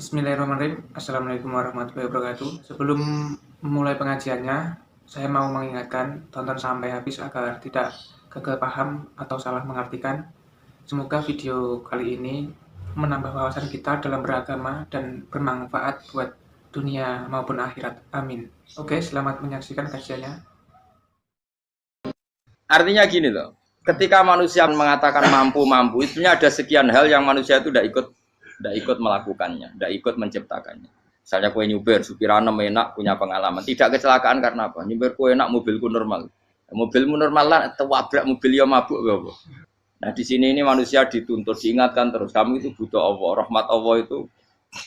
Bismillahirrahmanirrahim. Assalamualaikum warahmatullahi wabarakatuh. Sebelum memulai pengajiannya, saya mau mengingatkan tonton sampai habis agar tidak gagal paham atau salah mengartikan. Semoga video kali ini menambah wawasan kita dalam beragama dan bermanfaat buat dunia maupun akhirat. Amin. Oke, selamat menyaksikan kajiannya. Artinya gini loh, ketika manusia mengatakan mampu, itunya ada sekian hal yang manusia itu tidak ikut melakukannya, tidak ikut menciptakannya. Misalnya kue nyuber, supiranem enak, punya pengalaman. Tidak kecelakaan karena apa? Nyuber kue enak, mobilku normal. Mobilmu normal lah, tewabrak mobil ya mabuk. Apa? Nah di sini ini manusia dituntut, diingatkan terus. Kamu itu butuh Allah, rahmat Allah itu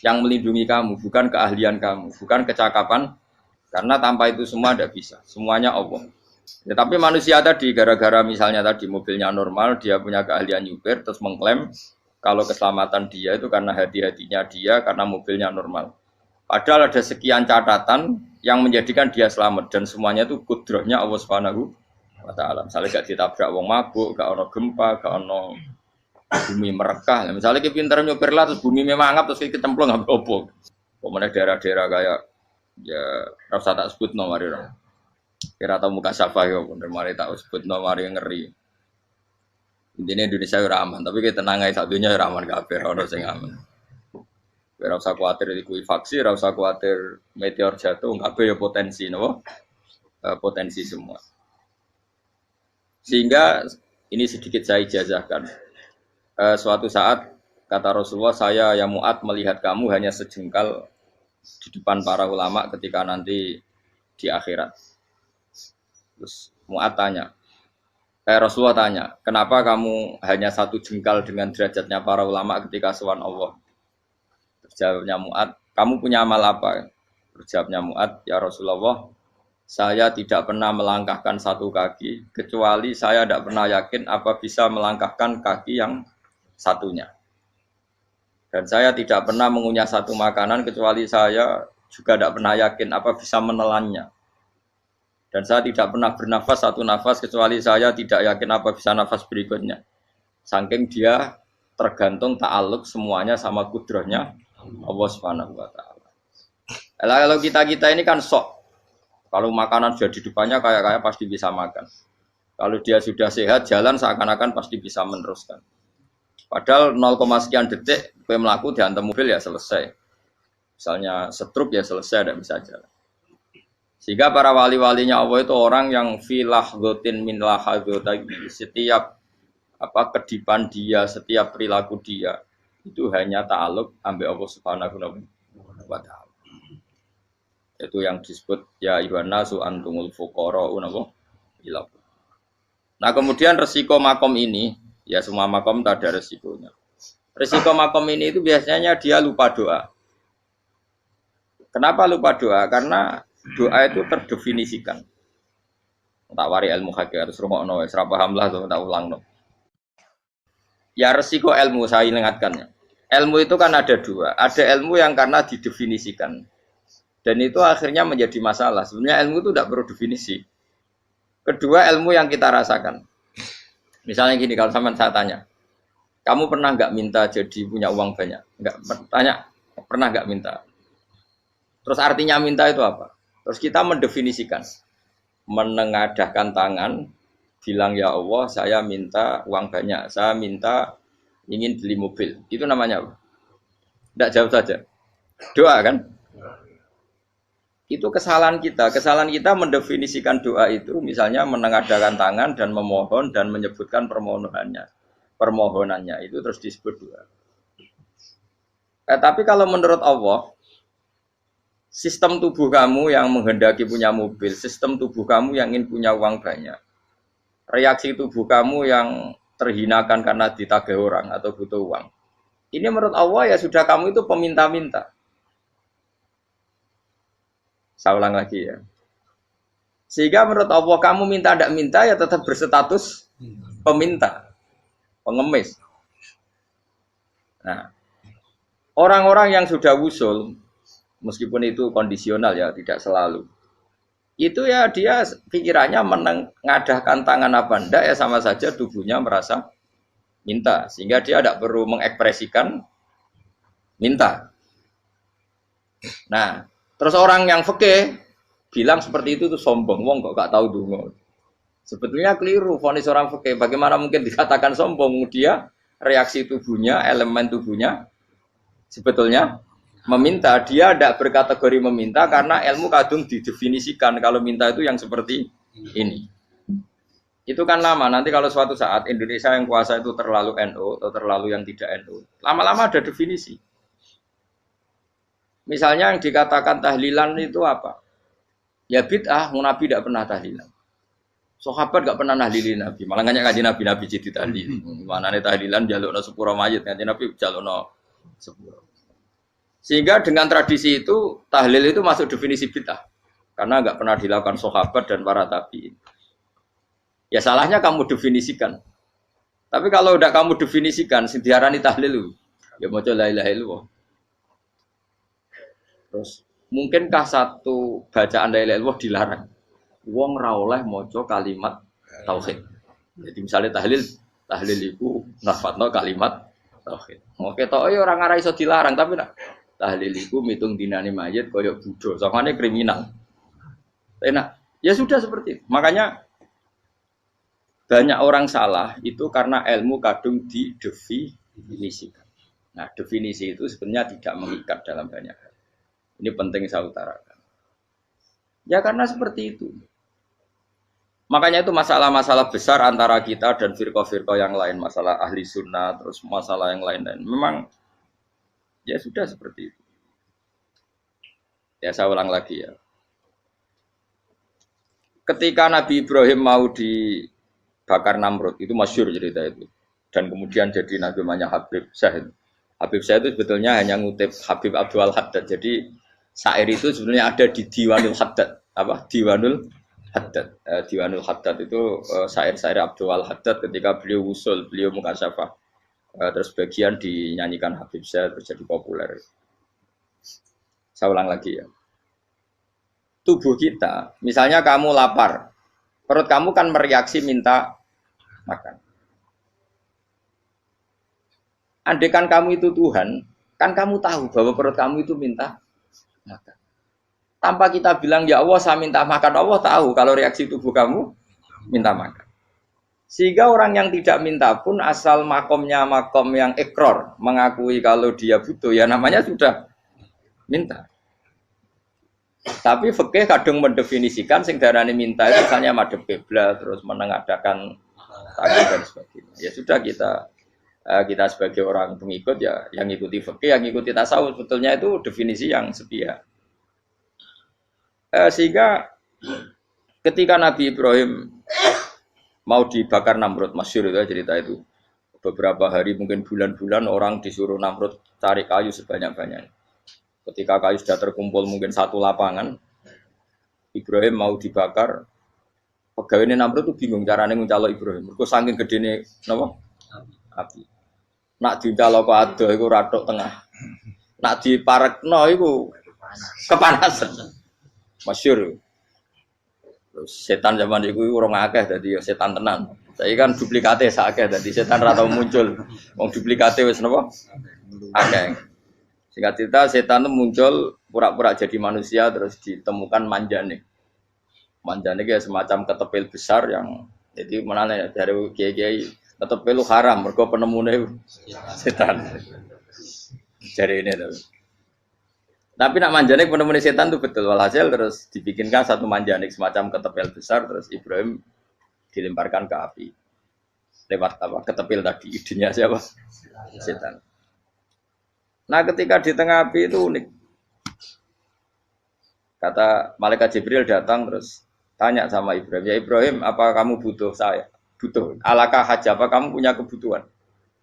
yang melindungi kamu, bukan keahlian kamu, bukan kecakapan. Karena tanpa itu semua tidak bisa. Semuanya Allah. Ya, tapi manusia tadi gara-gara misalnya tadi mobilnya normal, dia punya keahlian nyuber, terus mengklaim kalau keselamatan dia itu karena hati-hatinya dia, karena mobilnya normal. Padahal ada sekian catatan yang menjadikan dia selamat dan semuanya itu kudrahnya Allah Subhanahu wa taala. Misalnya gak ditabrak wong mabuk, gak ono gempa, gak ono bumi merekah. Misalnya kita pintar nyuber lah terus bumi memangap terus kita cemplung nggak opo. Kemudian daerah-daerah kayak ya rasa tak sebut nomor itu. Kira tahu muka siapa ya, bener mari tak sebut nomor yang ngeri. Intinya Indonesia ora aman, tapi kita tenang aja satunya ora aman kabeh, ora sing aman. Ora usah kuwatir dikui faksi, ora usah kuwatir meteor jatuh, kabeh ya potensi napa? Potensi semua. Sehingga ini sedikit saya ijazahkan. Suatu saat kata Rasulullah, saya yang Mu'ad melihat kamu hanya sejengkal di depan para ulama ketika nanti di akhirat. Terus Mu'ad tanya, Rasulullah tanya, kenapa kamu hanya satu jengkal dengan derajatnya para ulama ketika sowan Allah? Terjawabnya Mu'ad, kamu punya amal apa? Terjawabnya Mu'ad, ya Rasulullah, saya tidak pernah melangkahkan satu kaki, kecuali saya tidak pernah yakin apa bisa melangkahkan kaki yang satunya. Dan saya tidak pernah mengunyah satu makanan, kecuali saya juga tidak pernah yakin apa bisa menelannya. Dan saya tidak pernah bernafas satu nafas kecuali saya tidak yakin apa bisa nafas berikutnya. Saking dia tergantung ta'aluk semuanya sama kudrahnya Allah Subhanahu wa taala. Kalau kita ini kan sok. Kalau makanan sudah di depannya kayak pasti bisa makan. Kalau dia sudah sehat jalan seakan-akan pasti bisa meneruskan. Padahal 0, sekian detik gue melaku dihantam mobil ya selesai. Misalnya stroke ya selesai tidak bisa jalan. Sehingga para wali-walinya Allah itu orang yang filah gotin min lahadotagi, setiap kedipan dia, setiap perilaku dia itu hanya ta'aluk ambil Allah Subhanahu wa taala. Itu yang disebut ya ibana su antumul fuqara unapa ila. Nah, kemudian resiko makom ini, ya semua makom tak ada resikonya. Resiko makom ini itu biasanya dia lupa doa. Kenapa lupa doa? Karena doa itu terdefinisikan. Tak wari ilmu hakik harus rungokno wis ra paham lah tak ulangno. Ya resiko ilmu saya ingatkannya. Ilmu itu kan ada dua. Ada ilmu yang karena didefinisikan. Dan itu akhirnya menjadi masalah. Sebenarnya ilmu itu tidak perlu definisi. Kedua ilmu yang kita rasakan. Misalnya gini, kalau saya tanya, kamu pernah nggak minta jadi punya uang banyak? Nggak tanya, pernah nggak minta? Terus artinya minta itu apa? Terus kita mendefinisikan, menengadahkan tangan, bilang ya Allah, saya minta uang banyak, saya minta ingin beli mobil. Itu namanya apa? Tidak jawab saja. Doa kan? Itu kesalahan kita. Kesalahan kita mendefinisikan doa itu, misalnya menengadahkan tangan dan memohon dan menyebutkan permohonannya itu terus disebut doa. Tapi kalau menurut Allah, sistem tubuh kamu yang menghendaki punya mobil, sistem tubuh kamu yang ingin punya uang banyak, reaksi tubuh kamu yang terhinakan karena ditagih orang atau butuh uang, ini menurut Allah ya sudah kamu itu peminta-minta. Saya ulang lagi ya. Sehingga menurut Allah kamu minta tidak minta ya tetap berstatus peminta, pengemis. Nah, orang-orang yang sudah wusul, meskipun itu kondisional ya, tidak selalu. Itu ya dia pikirannya menengadahkan tangan apa enggak ya sama saja tubuhnya merasa minta. Sehingga dia tidak perlu mengekspresikan minta. Nah, terus orang yang fikih bilang seperti itu tuh sombong, wong kok gak tahu donga. Sebetulnya keliru vonis orang fikih. Bagaimana mungkin dikatakan sombong? Dia reaksi tubuhnya, elemen tubuhnya sebetulnya meminta. Dia tidak berkategori meminta karena ilmu kadung didefinisikan kalau minta itu yang seperti ini. Itu kan lama. Nanti kalau suatu saat Indonesia yang kuasa itu terlalu NU atau terlalu yang tidak NU, lama-lama ada definisi. Misalnya yang dikatakan tahlilan itu apa? Ya bid'ah, Nabi tidak pernah tahlilan. Sahabat gak pernah nahlilin Nabi, malah nggak ngaji Nabi jadi tahlil. Mana nih tahlilan jalukno sepuro mayit, ngaji Nabi jalukno sepuro. Sehingga dengan tradisi itu tahlil itu masuk definisi bid'ah karena nggak pernah dilakukan sahabat dan para tabi'in. Ya salahnya kamu definisikan. Tapi kalau udah kamu definisikan, diarani tahlil, ya mau la ilaha illallah. Terus mungkinkah satu bacaan la ilaha illallah dilarang? Wong ra oleh maca kalimat tauhid. Jadi misalnya tahlil iku nafadno kalimat tauhid. Oke tok ya ora ngara iso dilarang tapi nak tahlil iku mitung dinane mayit koyo Buddha. Sangane kriminal. Enak. Ya sudah seperti itu. Makanya banyak orang salah itu karena ilmu kadung didefinisikan. Nah, definisi itu sebenarnya tidak mengikat dalam banyak hal. Ini penting saya utarakan. Ya karena seperti itu. Makanya itu masalah-masalah besar antara kita dan firqah-firqah yang lain, masalah ahli sunnah, terus masalah yang lain-lain. Memang ya sudah seperti itu. Ya saya ulang lagi ya. Ketika Nabi Ibrahim mau dibakar Namrud, itu masyhur cerita itu. Dan kemudian jadi Nabi namanya Habib Syahid. Habib Syahid itu sebetulnya hanya ngutip Habib Abdul Haddad. Jadi syair itu sebenarnya ada di Diwanul Haddad. Apa? Diwanul Haddad. Diwanul Haddad itu syair-syair Abdul Haddad ketika beliau usul, beliau mukasyafah. Terus bagian dinyanyikan Habib Syahid terus jadi populer. Saya ulang lagi ya. Tubuh kita, misalnya kamu lapar, perut kamu kan mereaksi minta makan. Andaikan kamu itu Tuhan, kan kamu tahu bahwa perut kamu itu minta makan. Tanpa kita bilang, ya Allah saya minta makan, Allah tahu kalau reaksi tubuh kamu minta makan. Sehingga orang yang tidak minta pun asal makomnya makom yang ikror, mengakui kalau dia butuh, ya namanya sudah minta. Tapi fikih kadang mendefinisikan sing darane minta itu misalnya madhep kiblat terus menengadakan tangan dan sebagainya. Ya sudah kita sebagai orang pengikut ya yang ikuti fikih, yang ikuti tasawuf sebetulnya itu definisi yang sepihak. Sehingga ketika Nabi Ibrahim mau dibakar Namrud, masyhur itu cerita itu. Beberapa hari mungkin bulan-bulan orang disuruh Namrud cari kayu sebanyak-banyaknya. Ketika kayu sudah terkumpul mungkin satu lapangan, Ibrahim mau dibakar. Pegawai ini Namrud itu bingung caranya mencalok Ibrahim. Mereka saking gedene napa? Api. Nak dicalok kok adoh iku ratok tengah. Nak diparekno iku kepanasan. Masyhur. Terus setan zaman itu orang akeh dadi setan tenan. Saiki kan duplikate sakeh dadi setan ra tau muncul. Wong duplikate wis napa? Akeh. Singkat cerita setan itu muncul pura-pura jadi manusia terus ditemukan manjane. Manjane ya semacam ketepil besar yang jadi menane dari kiai-kiai ketepil haram mergo penemune setan. Jadi ini tuh. Tapi nak manjanik penemuan setan itu betul walhasil terus dibikinkan satu manjanik semacam ketepil besar terus Ibrahim dilemparkan ke api lewat apa ketepil tadi idenya siapa setan. Nah ketika di tengah api itu unik kata malaikat Jibril datang terus tanya sama Ibrahim, ya Ibrahim apa kamu butuh saya? Butuh alakah haja apa kamu punya kebutuhan?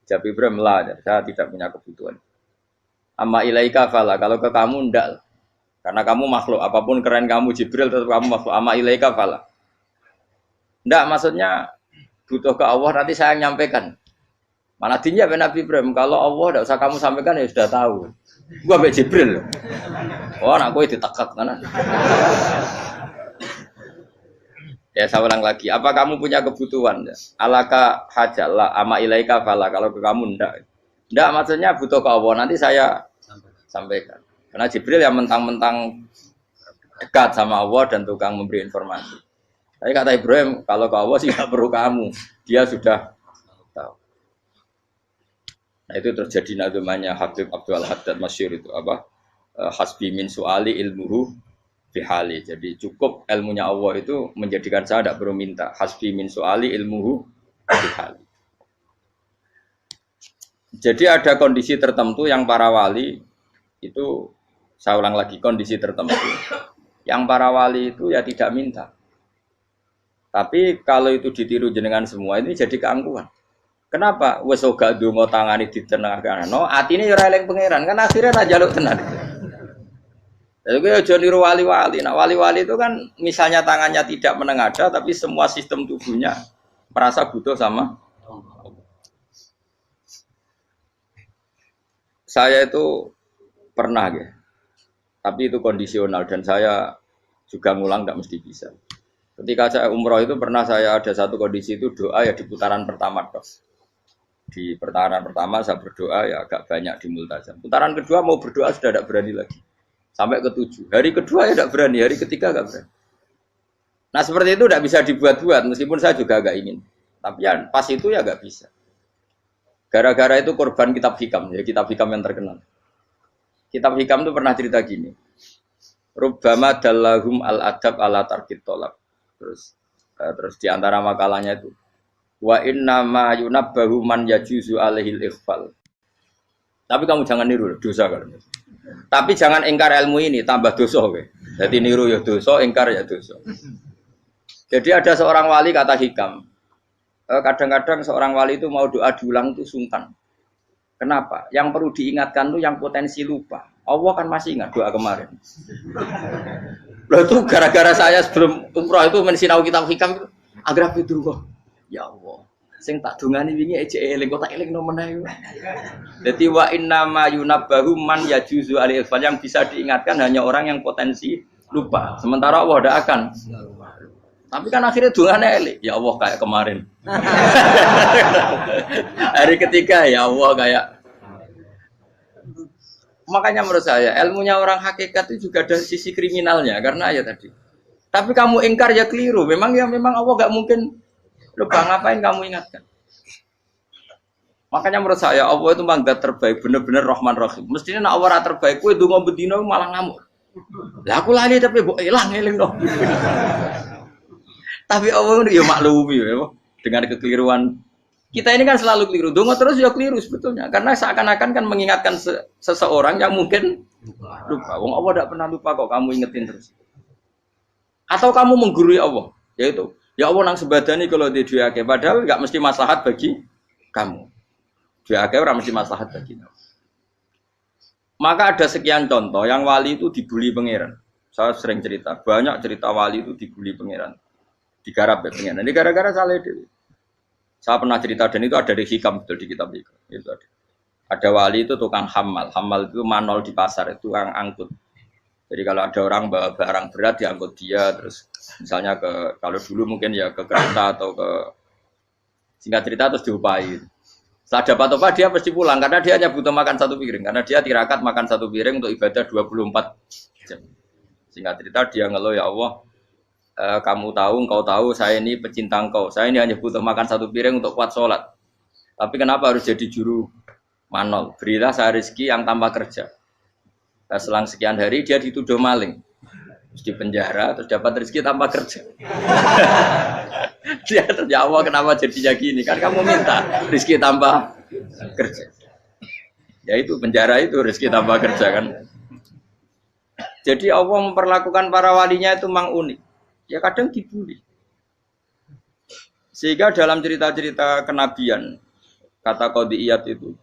Jawab Ibrahim lah saya tidak punya kebutuhan. Amma ilaika fala, kalau ke kamu ndak. Karena kamu makhluk, apapun keren kamu Jibril tetap kamu makhluk. Amma ilaika fala. Ndak maksudnya butuh ke Allah nanti saya nyampaikan. Mana dinya Nabi Ibrahim, kalau Allah ndak usah kamu sampaikan ya sudah tahu. Gua mbek Jibril. Oh, anak kowe ditekek kan. Ya saya ulang lagi, apa kamu punya kebutuhan? Alaka hajalla amma ilaika fala, kalau ke kamu ndak. Ndak maksudnya butuh ke Allah nanti saya sampaikan. Karena Jibril yang mentang-mentang dekat sama Allah dan tukang memberi informasi. Tapi kata Ibrahim, kalau ke Allah sih nggak perlu kamu, dia sudah tahu. Nah itu terjadi nadumanya Habib Abdul Haddad Masyhur itu apa? Hasbi min su'ali ilmuhu bihali. Jadi cukup ilmunya Allah itu menjadikan saya tidak perlu minta. Hasbi min su'ali ilmuhu bihali. Jadi ada kondisi tertentu yang para wali itu, saya ulang lagi, kondisi tertentu yang para wali itu ya tidak minta. Tapi kalau itu ditiru jenengan semua ini jadi keangkuhan. Kenapa? Wes ora ndonga tangane ditenangkan. No, atine ya ora eling pangeran, kan akhirnya ra njaluk tenan. Jadi kowe aja niru wali-wali. Nah, wali-wali itu kan misalnya tangannya tidak menengadah tapi semua sistem tubuhnya merasa butuh sama. Saya itu pernah ya. Tapi itu kondisional dan saya juga ngulang tidak mesti bisa. Ketika saya umroh itu pernah saya ada satu kondisi itu doa ya di putaran pertama terus. Di putaran pertama saya berdoa ya agak banyak di multazam. Putaran kedua mau berdoa sudah tidak berani lagi. Sampai ke-7. Hari kedua ya tidak berani, hari ketiga tidak berani. Nah seperti itu tidak bisa dibuat-buat meskipun saya juga agak ingin. Tapi ya pas itu ya nggak bisa. Gara-gara itu korban kitab hikam, ya kitab hikam yang terkenal. Kitab hikam itu pernah cerita gini. Rubbama dallahum al-adab ala tarkit tolak. Terus di antara makalahnya itu wa inna ma yunabbahu man yajuzu alaihil ikhfal. Tapi kamu jangan niru dosa kan. Tapi jangan ingkar ilmu ini tambah dosa kowe. Jadi niru ya dosa, ingkar ya dosa. Jadi ada seorang wali kata hikam. Kadang-kadang seorang wali itu mau doa diulang itu sungkan. Kenapa? Yang perlu diingatkan tuh yang potensi lupa. Allah kan masih ingat doa kemarin. Loh itu gara-gara saya sebelum umroh itu mensinau kitab hikam itu agar itu kok. Ya Allah, sing tak dongani wingi ejek eling kok tak eling nomen ae. Dadi wa inna ma yunabbahu man yajuzu al-ifal, yang bisa diingatkan hanya orang yang potensi lupa. Sementara Allah tidak akan. Tapi kan akhirnya dongane eling. Ya Allah kayak kemarin. Hari ketiga ya Allah kayak. Makanya menurut saya ilmunya orang hakikat itu juga ada sisi kriminalnya karena ya tadi. Tapi kamu ingkar ya keliru. Memang Allah gak mungkin lupa, ngapain kamu ingatkan? Makanya menurut saya Allah itu mangga terbaik, bener-bener Rahman Rahim. Mestinya nak Allah terbaik, kowe donga bedino malah ngamuk. Lah aku lali tapi mbok eling dong. Tapi Allah itu ya maklumi ya, dengan kekeliruan. Kita ini kan selalu keliru. Donga terus ya keliru sebetulnya. Karena seakan-akan kan mengingatkan seseorang yang mungkin lupa. Wong Allah tidak pernah lupa kok, kamu ingetin terus. Atau kamu menggurui Allah, yaitu ya Allah nang sebadani kalau di duake, padahal enggak mesti maslahat bagi kamu. Duake ora mesti maslahat bagi kamu. Maka ada sekian contoh yang wali itu dibully pangeran. Saya sering cerita, banyak cerita wali itu dibully pangeran. Digarap ya pangeran. Ini gara-gara salah itu. Saya pernah cerita dan itu ada di hikam betul di kitab itu. Itu ada. Ada wali itu tukang hamal. Hamal itu manol di pasar, itu tukang angkut. Jadi kalau ada orang bawa barang berat diangkut dia, terus misalnya kalau dulu mungkin ya ke kereta atau ke singkat cerita terus diupahi. Setelah dapat apa dia pasti pulang karena dia hanya butuh makan satu piring, karena dia tirakat makan satu piring untuk ibadah 24 jam. Singkat cerita dia ngeluh, ya Allah, kamu tahu, engkau tahu saya ini pecinta engkau, saya ini hanya butuh makan satu piring untuk kuat sholat. Tapi kenapa harus jadi juru manol? Berilah saya rezeki yang tanpa kerja. Nah, selang sekian hari dia dituduh maling, terus di penjara, terus dapat rezeki tanpa kerja. Dia terjawab kenapa jadinya gini? Kan kamu minta rezeki tanpa kerja. Ya itu penjara itu rezeki tanpa kerja kan. Jadi Allah memperlakukan para walinya itu memang unik. Ya kadang dibully. Sehingga dalam cerita-cerita kenabian, kata Qadiyat itu,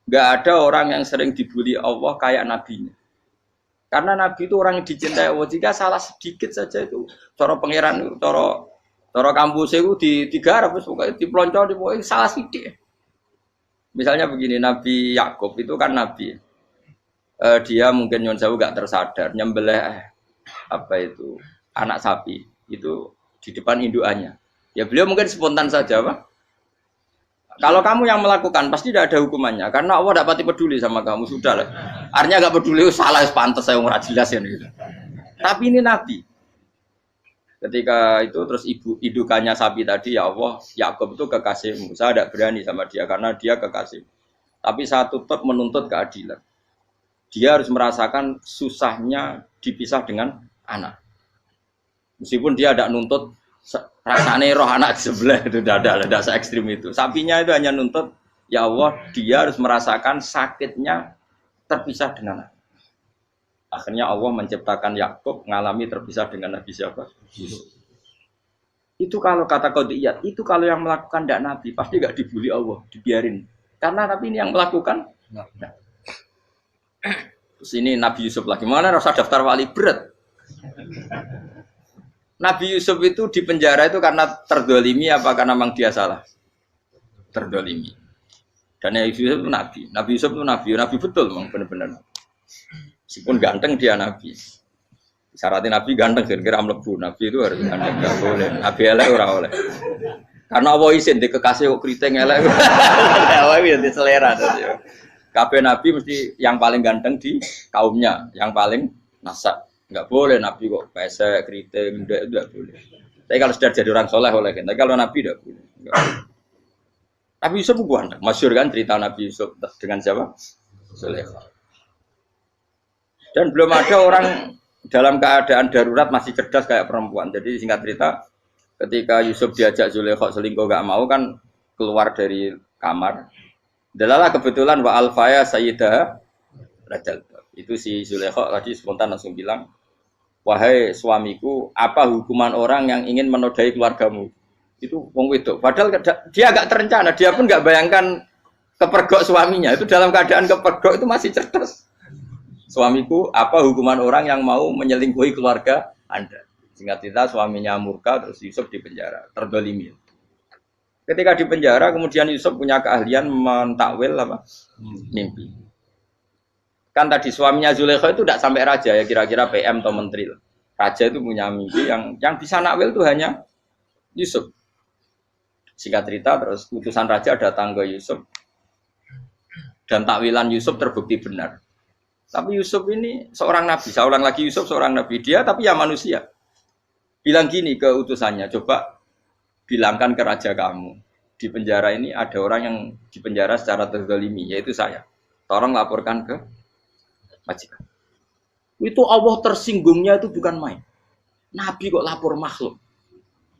nggak ada orang yang sering dibully Allah kayak nabinya. Karena nabi itu orang yang dicintai Allah. Jika salah sedikit saja itu, cara pangeran, cara kampus itu digarap, pokoknya dipelonco, pokoknya salah sedikit. Misalnya begini, Nabi Yakub itu kan nabi. Dia mungkin nyon sewu nggak tersadar, nyembelih anak sapi itu di depan indukannya. Ya beliau mungkin spontan saja, Pak. Kalau kamu yang melakukan pasti tidak ada hukumannya karena Allah tidak pati peduli sama kamu, sudah lah. Artinya nggak peduli salah, pantas saya ora jelas ya gitu. Tapi ini Nabi. Ketika itu terus indukannya sapi tadi, ya Allah, Yakub itu kekasihmu. Saya tidak berani sama dia karena dia kekasih. Tapi saya tetap menuntut keadilan. Dia harus merasakan susahnya dipisah dengan anak. Meskipun dia tidak nuntut rasanya roh anak sebelah, itu tidak se ekstrim itu. Sapinya itu hanya nuntut, ya Allah, dia harus merasakan sakitnya terpisah dengan anak. Akhirnya Allah menciptakan Yakub ngalami terpisah dengan Nabi siapa? Yusuf. Itu kalau kata Qadiyat, itu kalau yang melakukan tidak Nabi pasti gak dibully Allah, dibiarin. Karena Nabi ini yang melakukan. Nah. Terus ini Nabi Yusuf lagi, mana rasa daftar wali berat? Nabi Yusuf itu di penjara itu karena terdolimi apa karena memang dia salah? Terdolimi. Dan Nabi Yusuf itu Nabi. Nabi Yusuf itu Nabi betul memang benar-benar. Meskipun ganteng dia Nabi. Syaratnya Nabi ganteng kira-kira mlebu. Nabi itu harus ganteng, enggak boleh. Nabi elek ora oleh. Karena Allah izin di kekasih kok kriting elek. Allah itu selera tadi. Kabeh Nabi mesti yang paling ganteng di kaumnya, yang paling nasab. Enggak boleh Nabi kok pesek, kriting, enggak boleh. Tapi kalau sudah jadi orang soleh oleh kan. Tapi kalau Nabi enggak boleh. Nabi Yusuf ganteng. Masyhur kan cerita Nabi Yusuf dengan siapa? Zulaikha. Dan belum ada orang dalam keadaan darurat masih cerdas kayak perempuan. Jadi singkat cerita, ketika Yusuf diajak Zulaikha selingkuh gak mau kan keluar dari kamar. Dalalah kebetulan wa alfaya sayyidah rajal. Itu si Zulaikha tadi spontan langsung bilang, wahai suamiku, apa hukuman orang yang ingin menodai keluargamu? Itu wong wedok. Padahal dia agak terencana, dia pun gak bayangkan kepergok suaminya. Itu dalam keadaan kepergok itu masih cerdas. Suamiku, apa hukuman orang yang mau menyelingkuhi keluarga Anda? Singkat cerita, suaminya murka, terus Yusuf di penjara, terdolimi. Ketika di penjara, kemudian Yusuf punya keahlian mentakwil apa? Mimpi. Kan tadi suaminya Zulaikha itu tidak sampai raja ya, kira-kira PM atau menteri. Raja itu punya mimpi yang bisa nakwil itu hanya Yusuf. Singkat cerita, terus utusan raja datang ke Yusuf, dan takwilan Yusuf terbukti benar. Tapi Yusuf ini seorang nabi, seorang lagi Yusuf seorang nabi dia, tapi ya manusia. Bilang gini ke utusannya, coba bilangkan ke raja kamu, di penjara ini ada orang yang di penjara secara terzalimi, yaitu saya. Tolong laporkan ke majikan. Itu Allah tersinggungnya itu bukan main. Nabi kok lapor makhluk.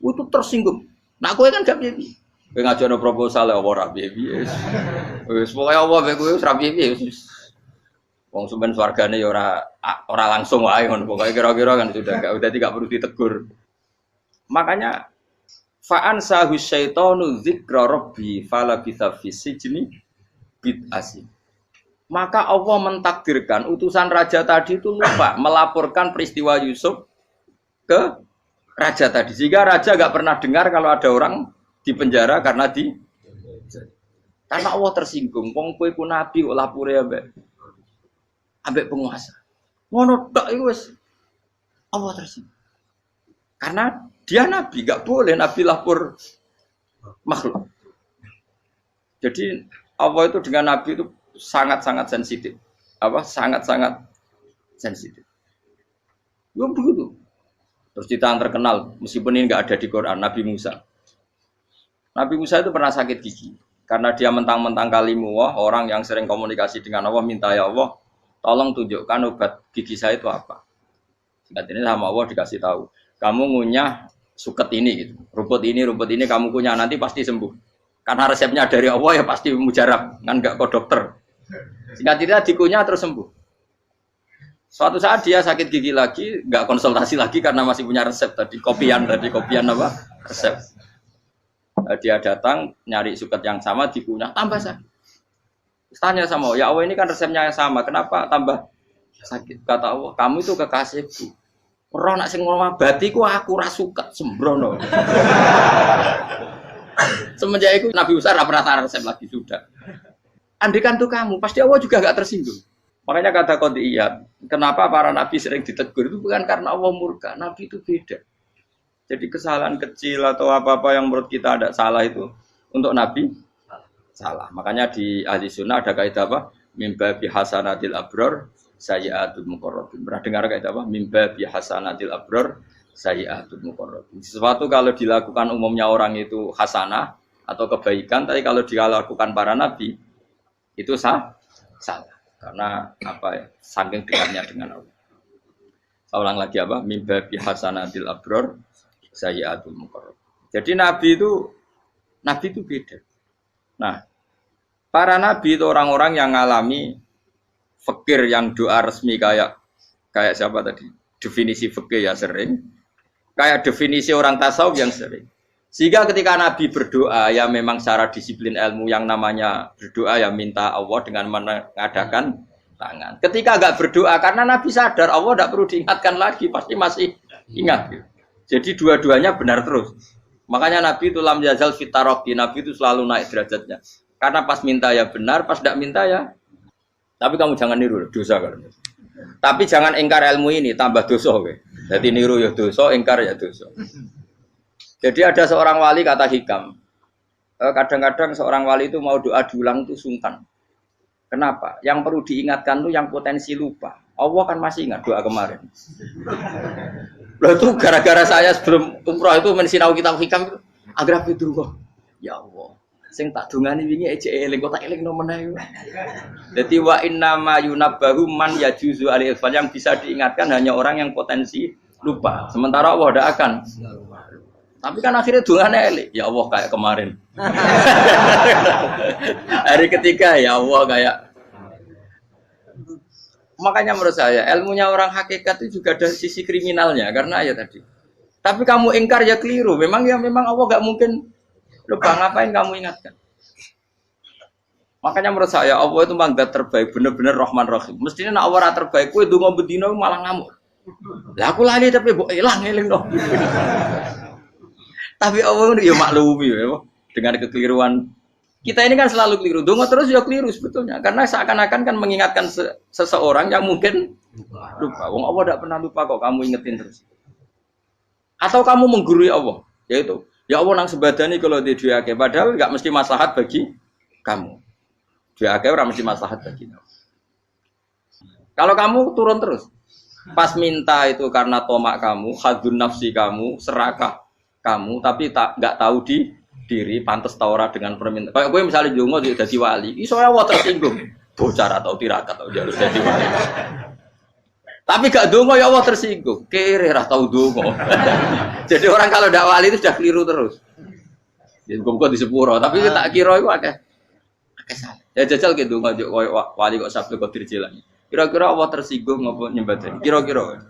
Itu tersinggung. Nah, kowe kan gak piye. Kowe ngajono proposal ya ora piye. Wis pokoke Allah kowe wis ra piye. Wong sampean swargane ya ora langsung wae ngono pokoke kira-kira kan sudah enggak perlu ditegur. Makanya fa'an sahu syaitanu dzikra rabbi fala bisa fisijni bid'asi. Maka Allah mentakdirkan utusan raja tadi itu lupa melaporkan peristiwa Yusuf ke raja tadi. Sehingga raja enggak pernah dengar kalau ada orang di penjara karena Allah tersinggung. Wong kowe ku nabi kok lapore ambek penguasa. Ngono tok iku wis Allah tersinggung. Karena dia nabi, enggak boleh nabi lapor makhluk. Jadi Allah itu dengan nabi itu sangat-sangat sensitif. Sangat-sangat sensitif. Ya begitu. Terus cerita yang terkenal, meskipun ini enggak ada di Quran, Nabi Musa. Nabi Musa itu pernah sakit gigi. Karena dia mentang-mentang kalimullah, orang yang sering komunikasi dengan Allah, minta ya Allah, tolong tunjukkan obat gigi saya itu apa. Singkat ini sama Allah dikasih tahu. Kamu ngunyah suket ini gitu. Rumput ini kamu kunyah nanti pasti sembuh. Karena resepnya dari Allah ya pasti mujarab, kan enggak kok dokter. Singkat cerita dikunyah terus sembuh. Suatu saat dia sakit gigi lagi, enggak konsultasi lagi karena masih punya resep tadi kopian apa? Resep. Dia datang nyari suket yang sama dikunyah tambah sakit. Tanya sama Allah, ya Allah ini kan resepnya yang sama, kenapa tambah sakit? Kata Allah, kamu itu kekasihku. Ora nak sing ngobati ku aku ora suket sembrono. Semenjak itu Nabi Musa ora pernah resep lagi sudah. Andikan tuh kamu, pasti Allah juga enggak tersinggung. Makanya kata Qadiyat, kenapa para nabi sering ditegur itu bukan karena Allah murka, nabi itu beda. Jadi kesalahan kecil atau apa-apa yang menurut kita ada salah itu untuk nabi salah. Makanya di ahli sunnah ada kaidah apa? Mimba bi hasanatil abror sayyi'atul muqarrabin. Pernah dengar kayak apa? Mimba bi hasanatil abror sayyi'atul muqarrabin. Sesuatu kalau dilakukan umumnya orang itu hasanah atau kebaikan, tapi kalau dilakukan para nabi itu salah. Karena apa ya? Saking dekatnya dengan Allah. Saya ulang lagi apa? Mimba bi hasanatil abror sayyi'atul muqarrabin. Jadi nabi itu beda. Nah, para nabi itu orang-orang yang ngalami fikir yang doa resmi kayak siapa tadi? Definisi fikir ya sering. Kayak definisi orang tasawuf yang sering. Sehingga ketika Nabi berdoa ya memang secara disiplin ilmu yang namanya berdoa ya minta Allah dengan mengadakan tangan. Ketika enggak berdoa karena Nabi sadar Allah tidak perlu diingatkan lagi, pasti masih ingat. Jadi dua-duanya benar terus. Makanya Nabi itu lam yazal fitaroki, Nabi itu selalu naik derajatnya. Karena pas minta ya benar, pas tidak minta ya. Tapi kamu jangan niru dosa kan. Tapi jangan ingkar ilmu ini tambah dosa. Jadi niru ya dosa, ingkar ya dosa. Jadi ada seorang wali kata Hikam, kadang-kadang seorang wali itu mau doa diulang itu sungkan. Kenapa? Yang perlu diingatkan itu yang potensi lupa. Allah kan masih ingat doa kemarin. Loh itu gara-gara saya sebelum umroh itu mensinau kitab Hikam itu agar itu ya Allah. Sing tak dungani wingi ejek eling kok tak eling no meneh. Dadi wa inna ma yunabbahu man yajuzu alil yang bisa diingatkan hanya orang yang potensi lupa. Sementara Allah tidak akan. Tapi kan akhirnya dungane eling. Ya Allah kayak kemarin. Hari ketiga ya Allah kayak. Makanya menurut saya ilmunya orang hakikat itu juga ada sisi kriminalnya karena ya tadi. Tapi kamu ingkar ya keliru. Memang Allah enggak mungkin lupa, ngapain kamu ingatkan? Makanya menurut saya Allah itu mangga terbaik, bener-bener Rahman Rahim. Mestinya nak Allah terbaik, kue donga bedino malah ngamuk. Lah aku lali tapi mbok ilang eling dong. Tapi Allah itu ya maklumi ya, dengan kekeliruan. Kita ini kan selalu keliru. Donga terus ya keliru sebetulnya. Karena seakan-akan kan mengingatkan seseorang yang mungkin lupa. Wong Allah tidak pernah lupa kok, kamu ingetin terus. Atau kamu menggurui Allah, yaitu ya Allah nang sebadani kalau di duake padahal enggak mesti maslahat bagi kamu. Duake ora mesti maslahat bagi kamu. Kalau kamu turun terus. Pas minta itu karena tomak kamu, hadun nafsi kamu, serakah kamu, tapi enggak tahu diri pantas taura dengan permintaan. Kayak gue misalnya jongo jadi wali, iso Allah tersinggung. Bocah atau tirakat atau harus jadi wali. Tapi gak dongo ya Allah tersinggung. Kere ra tau dongo. Jadi orang kalau ndak wali itu sudah keliru terus. Ya kok di sepuro, tapi tak kira iku akeh salah. Ya jajal ke dongo koyo wali kok sabtu kok dirjelan. Kira-kira Allah tersinggung ngopo nyembadani? Kira-kira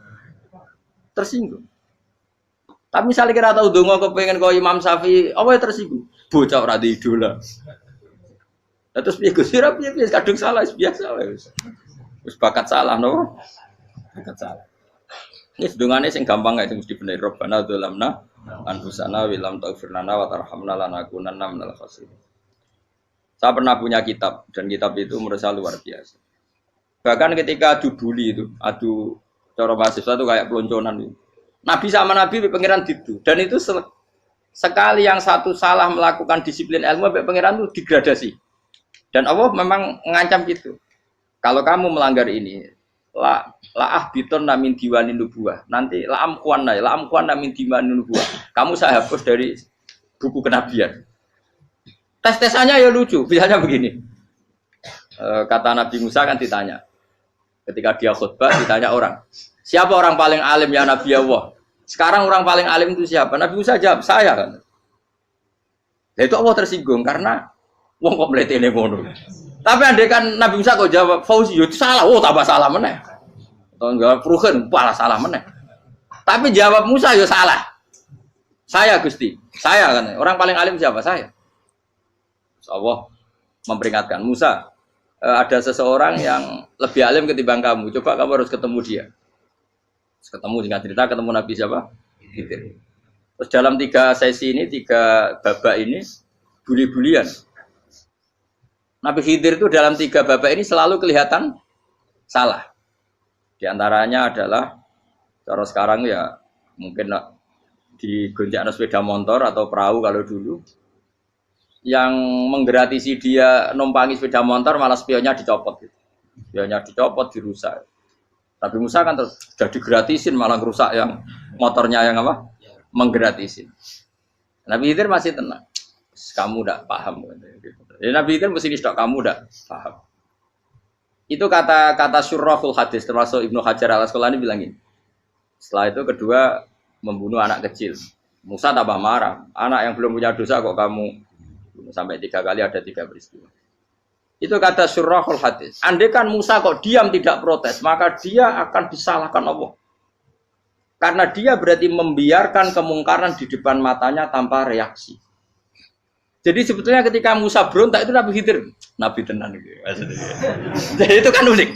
tersinggung. Tapi misalnya kira tahu dongo kepengen kau Imam Syafi'i, apa yang tersinggung? Bocah ora di idola. Terus piye Gus? Piye kadung salah biasa wis. Wis bakat salah no. Bakat salah. Ini sedungane sing gampang gak mesti bener Rabbana dzalamna anfusana wa lam taghfir lana wa tarhamna lanakunanna minal khasirin. Saya pernah punya kitab dan kitab itu menurut saya luar biasa. Bahkan ketika adu bully itu, adu cara mahasiswa itu kayak pelonconan itu. Nabi sama Nabi pengiran gitu. Dan itu sekali yang satu salah melakukan disiplin ilmu, pengiran itu degradasi. Dan Allah memang mengancam gitu. Kalau kamu melanggar ini, la'ah biton namin diwanin nubuah. Nanti la'am kuan namin diwanin nubuah. Kamu saya hapus dari buku kenabian. Tes-tesannya ya lucu. Misalnya begini. Kata Nabi Musa kan ditanya. Ketika dia khutbah ditanya orang. Siapa orang paling alim ya Nabi Allah? Sekarang orang paling alim itu siapa? Nabi Musa jawab, saya kan. Ya itu Allah tersinggung karena wong kok mletene ngono. Tapi andai kan Nabi Musa kok jawab Fauzi, itu salah. Oh, tambah salah meneh. Atau enggak Ruhen, malah salah meneh. Tapi jawab Musa ya salah. Saya Gusti. Saya kan. Orang paling alim siapa? Saya. Allah memperingatkan Musa, ada seseorang yang lebih alim ketimbang kamu. Coba kamu harus ketemu dia. Ketemu dengan cerita ketemu Nabi siapa? Khidir. Terus dalam 3 sesi ini, 3 babak ini buli-bulian. Nabi Khidir itu dalam 3 babak ini selalu kelihatan salah. Di antaranya adalah cara sekarang ya mungkin di gonjak sepeda motor atau perahu kalau dulu yang menggratisi dia numpangi sepeda motor malah spionnya dicopot gitu. Ya hanya dicopot, dirusak. Tapi Musa kan terus sudah digratisin malah rusak yang motornya yang apa? Menggratisin. Nabi Khidir masih tenang. Kamu tidak paham. Jadi Nabi Khidir mesti distok kamu tidak paham. Itu kata syurrahul hadis termasuk Ibnu Hajar al-Asqalani bilangin. Setelah itu kedua membunuh anak kecil. Musa tambah marah. Anak yang belum punya dosa kok kamu bunuh sampai 3 kali ada 3 peristiwa. Itu kata syurrahul hadis. Andai kan Musa kok diam tidak protes, maka dia akan disalahkan Allah. Karena dia berarti membiarkan kemungkaran di depan matanya tanpa reaksi. Jadi sebetulnya ketika Musa berontak itu Nabi Khidir, Nabi tenan gitu. Jadi itu kan unik.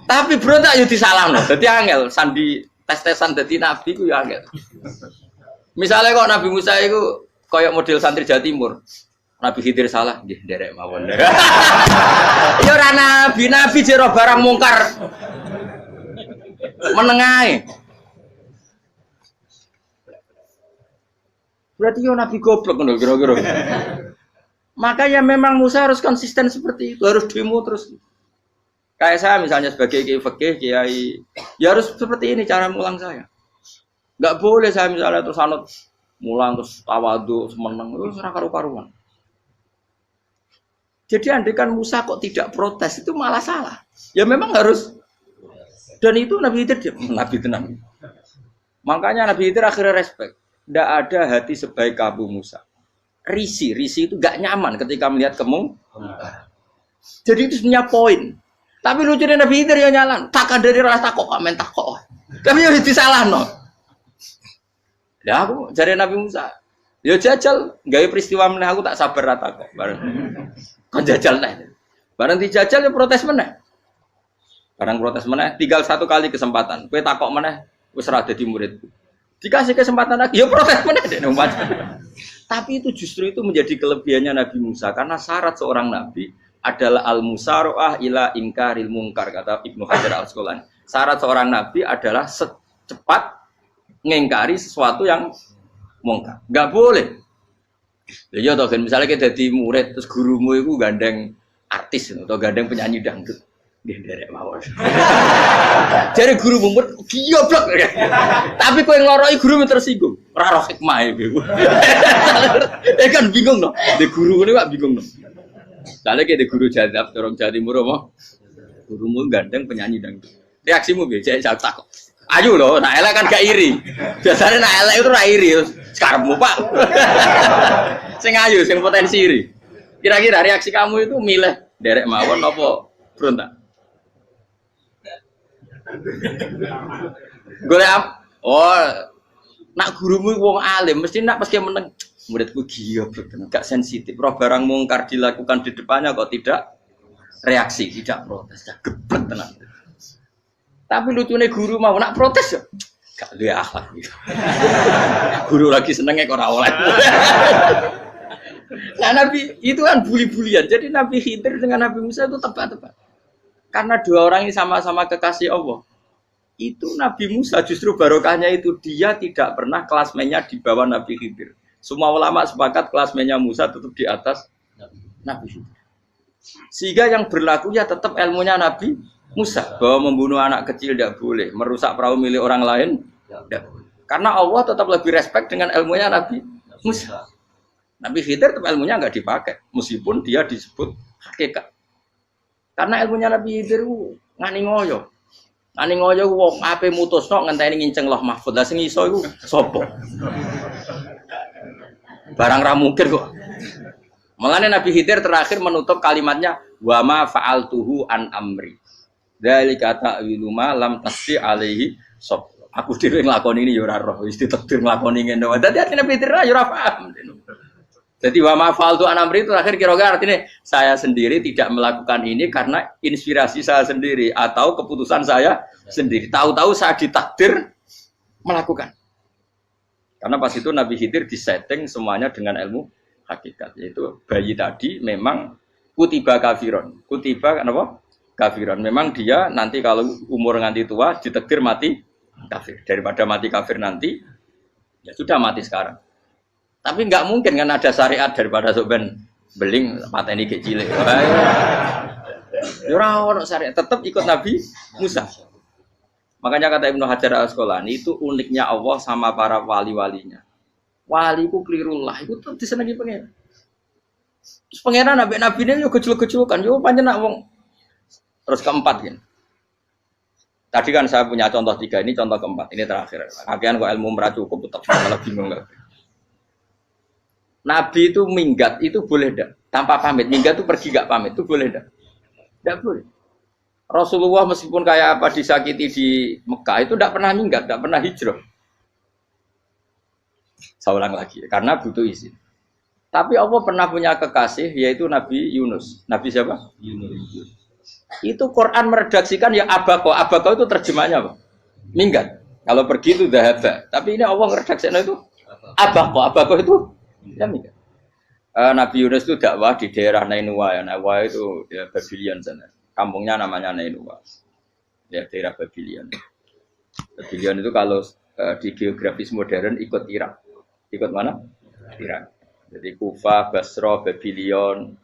Tapi berontak yo disalahno. Dadi angel sandi tes-tesan dadi nabi ku yo angel. Misalnya kok Nabi Musa itu koyok model santri Jawa Timur. Nabi Khidir salah, nggih nderek mawon. Ya ora nabi jero barang mungkar. Menengae. Berarti yo nabi goblok ngono kira-kira. Makanya memang Musa harus konsisten seperti itu, harus demo terus. Kayak saya misalnya sebagai kiai fikih, kiai ya harus seperti ini cara mulang saya. Enggak boleh saya misalnya terus anut mulang terus tawadhu semeneng terus ora karu-karuan. Jadi andai kan Musa kok tidak protes itu malah salah. Ya memang harus. Dan itu Nabi Khidir Nabi tenang. Makanya Nabi Khidir akhirnya respect. Tidak ada hati sebaik kamu Musa. Risi itu gak nyaman ketika melihat kemungkaran. Jadi itu sebenarnya poin. Tapi lucunya Nabi Khidir ya nyalan. Takkan dari rasa takok, main takok. Tapi ya disalah no. Ya aku cari Nabi Musa. Ya jajal, gawe peristiwa meneh aku tak sabar rata kok. Kan jajal nih. Barang dijajal ya protes meneh. Barang protes meneh, tinggal 1 kali kesempatan. Kowe takok meneh wis ora dadi muridku. Dikasih kesempatan lagi, ya protes meneh dek numpat. Tapi itu justru itu menjadi kelebihannya Nabi Musa karena syarat seorang nabi adalah al-musara'ah ila ingkaril munkar kata Ibnu Hajar al-Asqalani. Syarat seorang nabi adalah secepat ngingkari sesuatu yang mungkar. Enggak boleh. Ya toh kan misalnya kita jadi murid terus gurumu itu gandeng artis atau gandeng penyanyi dangdut. Nggih nderek mawon. Jare guru murid goblok. Tapi kowe ngloroi guru tersinggung. Ora roh hikmah iki. Kan bingung no. De guru ngene kok bingung no. Lha de guru jadab dorong Jawa Timur apa? Gurumu gandeng penyanyi dangdut. Reaksimu piye? Jek takok. Ayo loh, nak elek kan gak iri. Biasanya nak elek itu ra iri. Sekarangmu Pak. Sing ayu, sing potensi iri. Kira-kira reaksi kamu itu milih derek mawon apa berontak? Golek nak gurumu wong alim mesti nak pas meneng muridku giyoblok tenan, gak sensitif. Roh barang mungkar dilakukan di depannya kok tidak reaksi, tidak protes, geblek tenan. Tapi lucunya guru mau nak protes ya, gak duwe akhlak gitu. Guru lagi senengnya kok ora oleh. Nah Nabi itu kan bully-bulian. Jadi Nabi Khidir dengan Nabi Musa itu tepat-tepat. Karena 2 orang ini sama-sama kekasih Allah. Itu Nabi Musa justru barokahnya itu dia tidak pernah klasmennya di bawah Nabi Khidir. Semua ulama sepakat klasmennya Musa tetap di atas Nabi Khidir. Sehingga yang berlaku ya tetap ilmunya Nabi Musa bahwa membunuh anak kecil tidak boleh, merusak perahu milik orang lain tidak boleh. Karena Allah tetap lebih respect dengan ilmunya Nabi Musa. Nabi Khidir tetap ilmunya nggak dipakai, meskipun dia disebut hakikat. Karena ilmunya Nabi Khidir ngani ngoyo wong ape mutusno ngenteni nginceng Loh Mahfuz. Lah sing iso iku sapa? Barang ra mungkin kok. Mulane Nabi Khidir terakhir menutup kalimatnya wa ma fa'altuhu an amri. Dzalika ta'wilu ma lam tasdi alaihi sab. Aku dhewe nglakoni ini ya ora roh, wis ditakdir nglakoni ngene wae. Dadi artine Peter ya ora paham. Jadi wa ma fa'altu an amri itu terakhir kira-kira artinya saya sendiri tidak melakukan ini karena inspirasi saya sendiri atau keputusan saya sendiri. Tahu-tahu saya ditakdir melakukan. Karena pas itu Nabi Khidir disetting semuanya dengan ilmu hakikat. Yaitu bayi tadi memang kutiba kafiron. Kutiba apa? Kafiron. Memang dia nanti kalau umur nganti tua ditakdir mati kafir. Daripada mati kafir nanti ya sudah mati sekarang. Tapi nggak mungkin kan ada syariat daripada soben beling pateni ke cilik. Ya ora ono syariat, tetap ikut Nabi Musa. Makanya kata Ibnu Hajar Al-Asqalani itu uniknya Allah sama para wali-walinya. Wali ku klirullah, itu tetap disenangi pengen. Terus pengenan nabi ini yo gejul-gejulkan, yo pancen nak wong. Terus keempat kan. Tadi kan saya punya contoh 3, ini contoh keempat, ini terakhir. Akhirnya kok ilmu merah cukup, tetap malah bingung nggak. Nabi itu minggat itu boleh enggak? Tanpa pamit, minggat itu pergi enggak pamit itu boleh enggak? Enggak boleh. Rasulullah meskipun kayak apa disakiti di Mekah itu enggak pernah minggat, enggak pernah hijrah. Saya ulang lagi, karena butuh izin. Tapi Allah pernah punya kekasih yaitu Nabi Yunus. Nabi siapa? Yunus. Itu Quran meredaksikan ya abako. Abako itu terjemahnya apa? Minggat. Kalau pergi itu dahaba. Tapi ini Allah meredaksikan itu abako. Abako itu ya minggat. Nabi Yunus itu dakwah di daerah Nainua. Ya. Nainua itu ya, Babylon sana. Kampungnya namanya Nainua. Ya daerah Babylon. Babylon itu kalau di geografis modern ikut Irak. Ikut mana? Irak. Jadi Kufah, Basra, Babylon.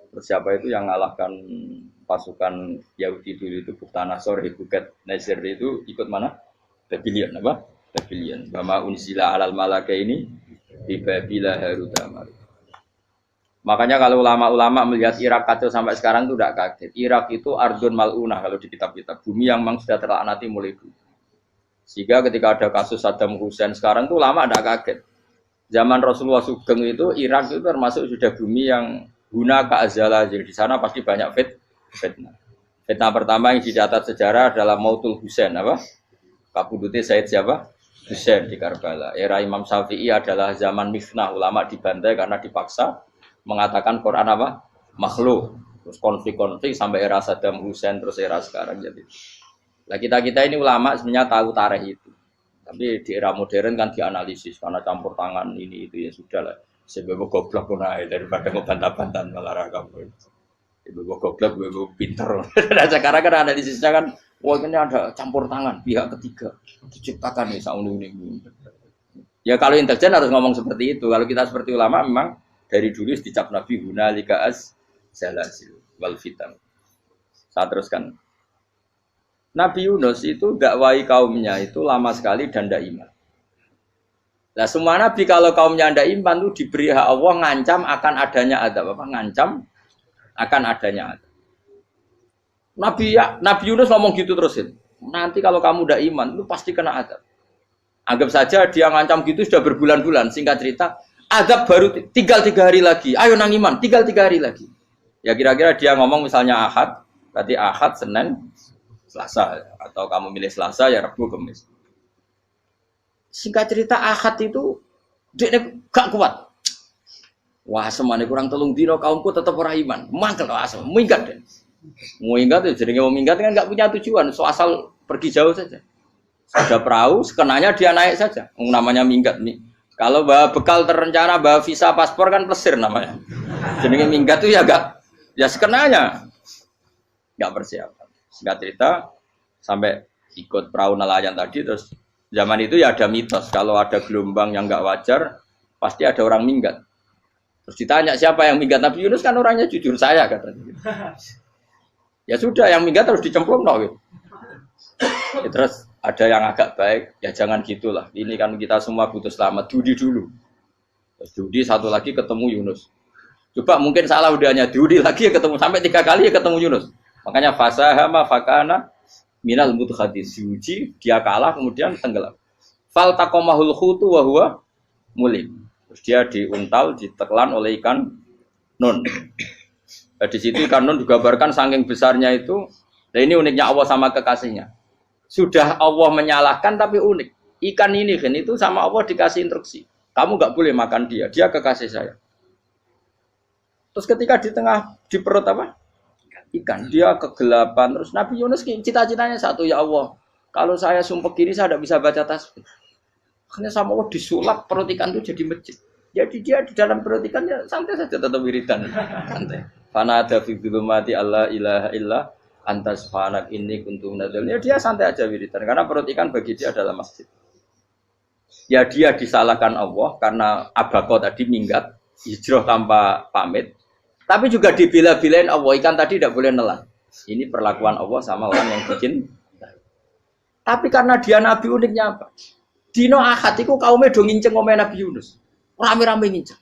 Terus siapa itu yang ngalahkan pasukan Yahudi dulu itu Buktanasor, Hebuket, Nasir itu ikut mana? Babylon apa? Babylon. Bama unsila alal malaka ini di Babila Harutama. Makanya kalau ulama-ulama melihat Irak kacau sampai sekarang itu tidak kaget. Irak itu ardun mal'unah kalau di kitab-kitab. Bumi yang memang sudah terlaknati mulai dulu. Sehingga ketika ada kasus Saddam Hussein sekarang itu ulama tidak kaget. Zaman Rasulullah Sugeng itu Irak itu termasuk sudah bumi yang guna keazala. Jadi di sana pasti banyak fitnah. Fitnah pertama yang dicatat sejarah adalah Mautul Husain apa? Kabudutnya Said siapa? Husain di Karbala. Era Imam Syafi'i adalah zaman mifnah, ulama dibantai karena dipaksa mengatakan Quran apa? Makhluk. Terus konflik-konflik sampai era Saddam Hussein terus era sekarang jadi. Nah kita ini ulama sebenarnya tahu tarikh itu. Tapi di era modern kan dianalisis karena campur tangan ini itu ya sudah lah. Sebab goblok pun aja daripada ngebantah-bantahan malah kamu. Ibu goblok, ibu pinter. Nah sekarang kan analisisnya kan, wah ini ada campur tangan pihak ketiga diciptakan nih saunu ini. Ya kalau intelijen harus ngomong seperti itu. Kalau kita seperti ulama memang dari dulu dicap Nabi hunalika az-zalasil wal fitan. Saya teruskan. Nabi Yunus itu dakwai kaumnya itu lama sekali dan tidak iman. Nah semua nabi kalau kaumnya tidak iman itu diberi hak Allah ngancam akan adanya azab apa? Ngancam akan adanya azab. Nabi Yunus ngomong gitu terusin. Nanti kalau kamu tidak iman itu pasti kena azab. Anggap saja dia ngancam gitu sudah berbulan-bulan. Singkat cerita, azab baru tinggal 3 hari lagi. Ayo nang iman, tinggal 3 hari lagi. Ya kira-kira dia ngomong misalnya Ahad, berarti Ahad, Senin, Selasa, atau kamu milih Selasa ya Rabu, Kamis. Singkat cerita Ahad itu dia gak kuat. Wah semuanya kurang telung dino kaumku tetap orang iman. Mangkel asal minggat deh. Mau minggat ya jadi mau minggat kan gak punya tujuan. So asal pergi jauh saja. Ada perahu, sekenanya dia naik saja. Namanya minggat nih. Kalau bawa bekal terencana, bawa visa, paspor kan plesir namanya. Jadi minggat tuh ya gak, ya sekenanya gak persiapan. Singkat cerita sampai ikut perahu nelayan tadi terus zaman itu ya ada mitos kalau ada gelombang yang nggak wajar pasti ada orang minggat. Terus ditanya siapa yang minggat Nabi Yunus kan orangnya jujur saya katanya. Ya sudah yang minggat harus dicemplung no, gitu. Ya, terus ada yang agak baik ya jangan gitulah. Ini kan kita semua butuh selamat. Dudi dulu. Terus Dudi satu lagi ketemu Yunus. Coba mungkin salah udahnya Dudi lagi ya ketemu sampai 3 kali ya ketemu Yunus. Makanya fasahama fakana minal mudkhadis diuji dia kalah kemudian tenggelam. Fal taqamahul khutu wa huwa mulim. Terus dia diuntal ditelan oleh ikan nun. Nah, di situ ikan nun digambarkan saking besarnya itu. Nah ini uniknya Allah sama kekasihnya. Sudah Allah menyalahkan tapi unik. Ikan ini kan itu sama Allah dikasih instruksi. Kamu nggak boleh makan dia. Dia kekasih saya. Terus ketika di perut apa? Ikan dia kegelapan terus Nabi Yunus cita-citanya satu ya Allah kalau saya sumpah gini saya tidak bisa baca tasbih akhirnya sama Allah disulap perut ikan itu jadi masjid jadi dia di dalam perut ikan ya santai saja tetap wiridan santai fana ada fi dzulumati alla ilaha illa anta subhanak inni kuntu minadz ya dia santai aja wiridan karena perut ikan bagi dia adalah masjid ya dia disalahkan Allah karena abako tadi minggat hijrah tanpa pamit. Tapi juga dibela-belain Allah, ikan tadi tidak boleh nelan. Ini perlakuan Allah sama orang yang bikin. Tapi karena dia Nabi uniknya apa? Dino Ahad itu kaumnya do nginceng omah Nabi Yunus. Rame-rame nginceng.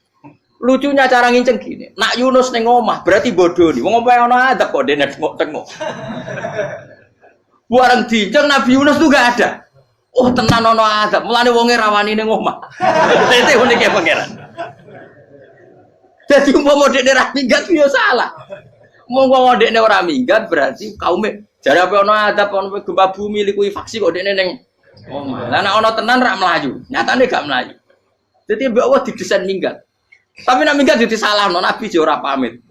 Lucunya cara nginceng gini. Nak Yunus ning omah berarti bodoh nih. Wong omahe ana adab kok dene tengok-tengok. Bareng dinceng Nabi Yunus tuh gak ada. Oh tenan ana adab. Mulane wonge rawani ning omah. Itu uniknya pangeran. Jadi umpama dekne ra minggat yo salah. Umpama dekne ora minggat berarti kaume jare apa ana adab ana gempa bumi likuwi faksi kok dekne ning omah. Lah nek ana tenan ra mlayu, nyatane gak mlayu. Dadi mbok Allah didesain minggat. Tapi nek minggat yo disalahno Nabi yo ora pamit.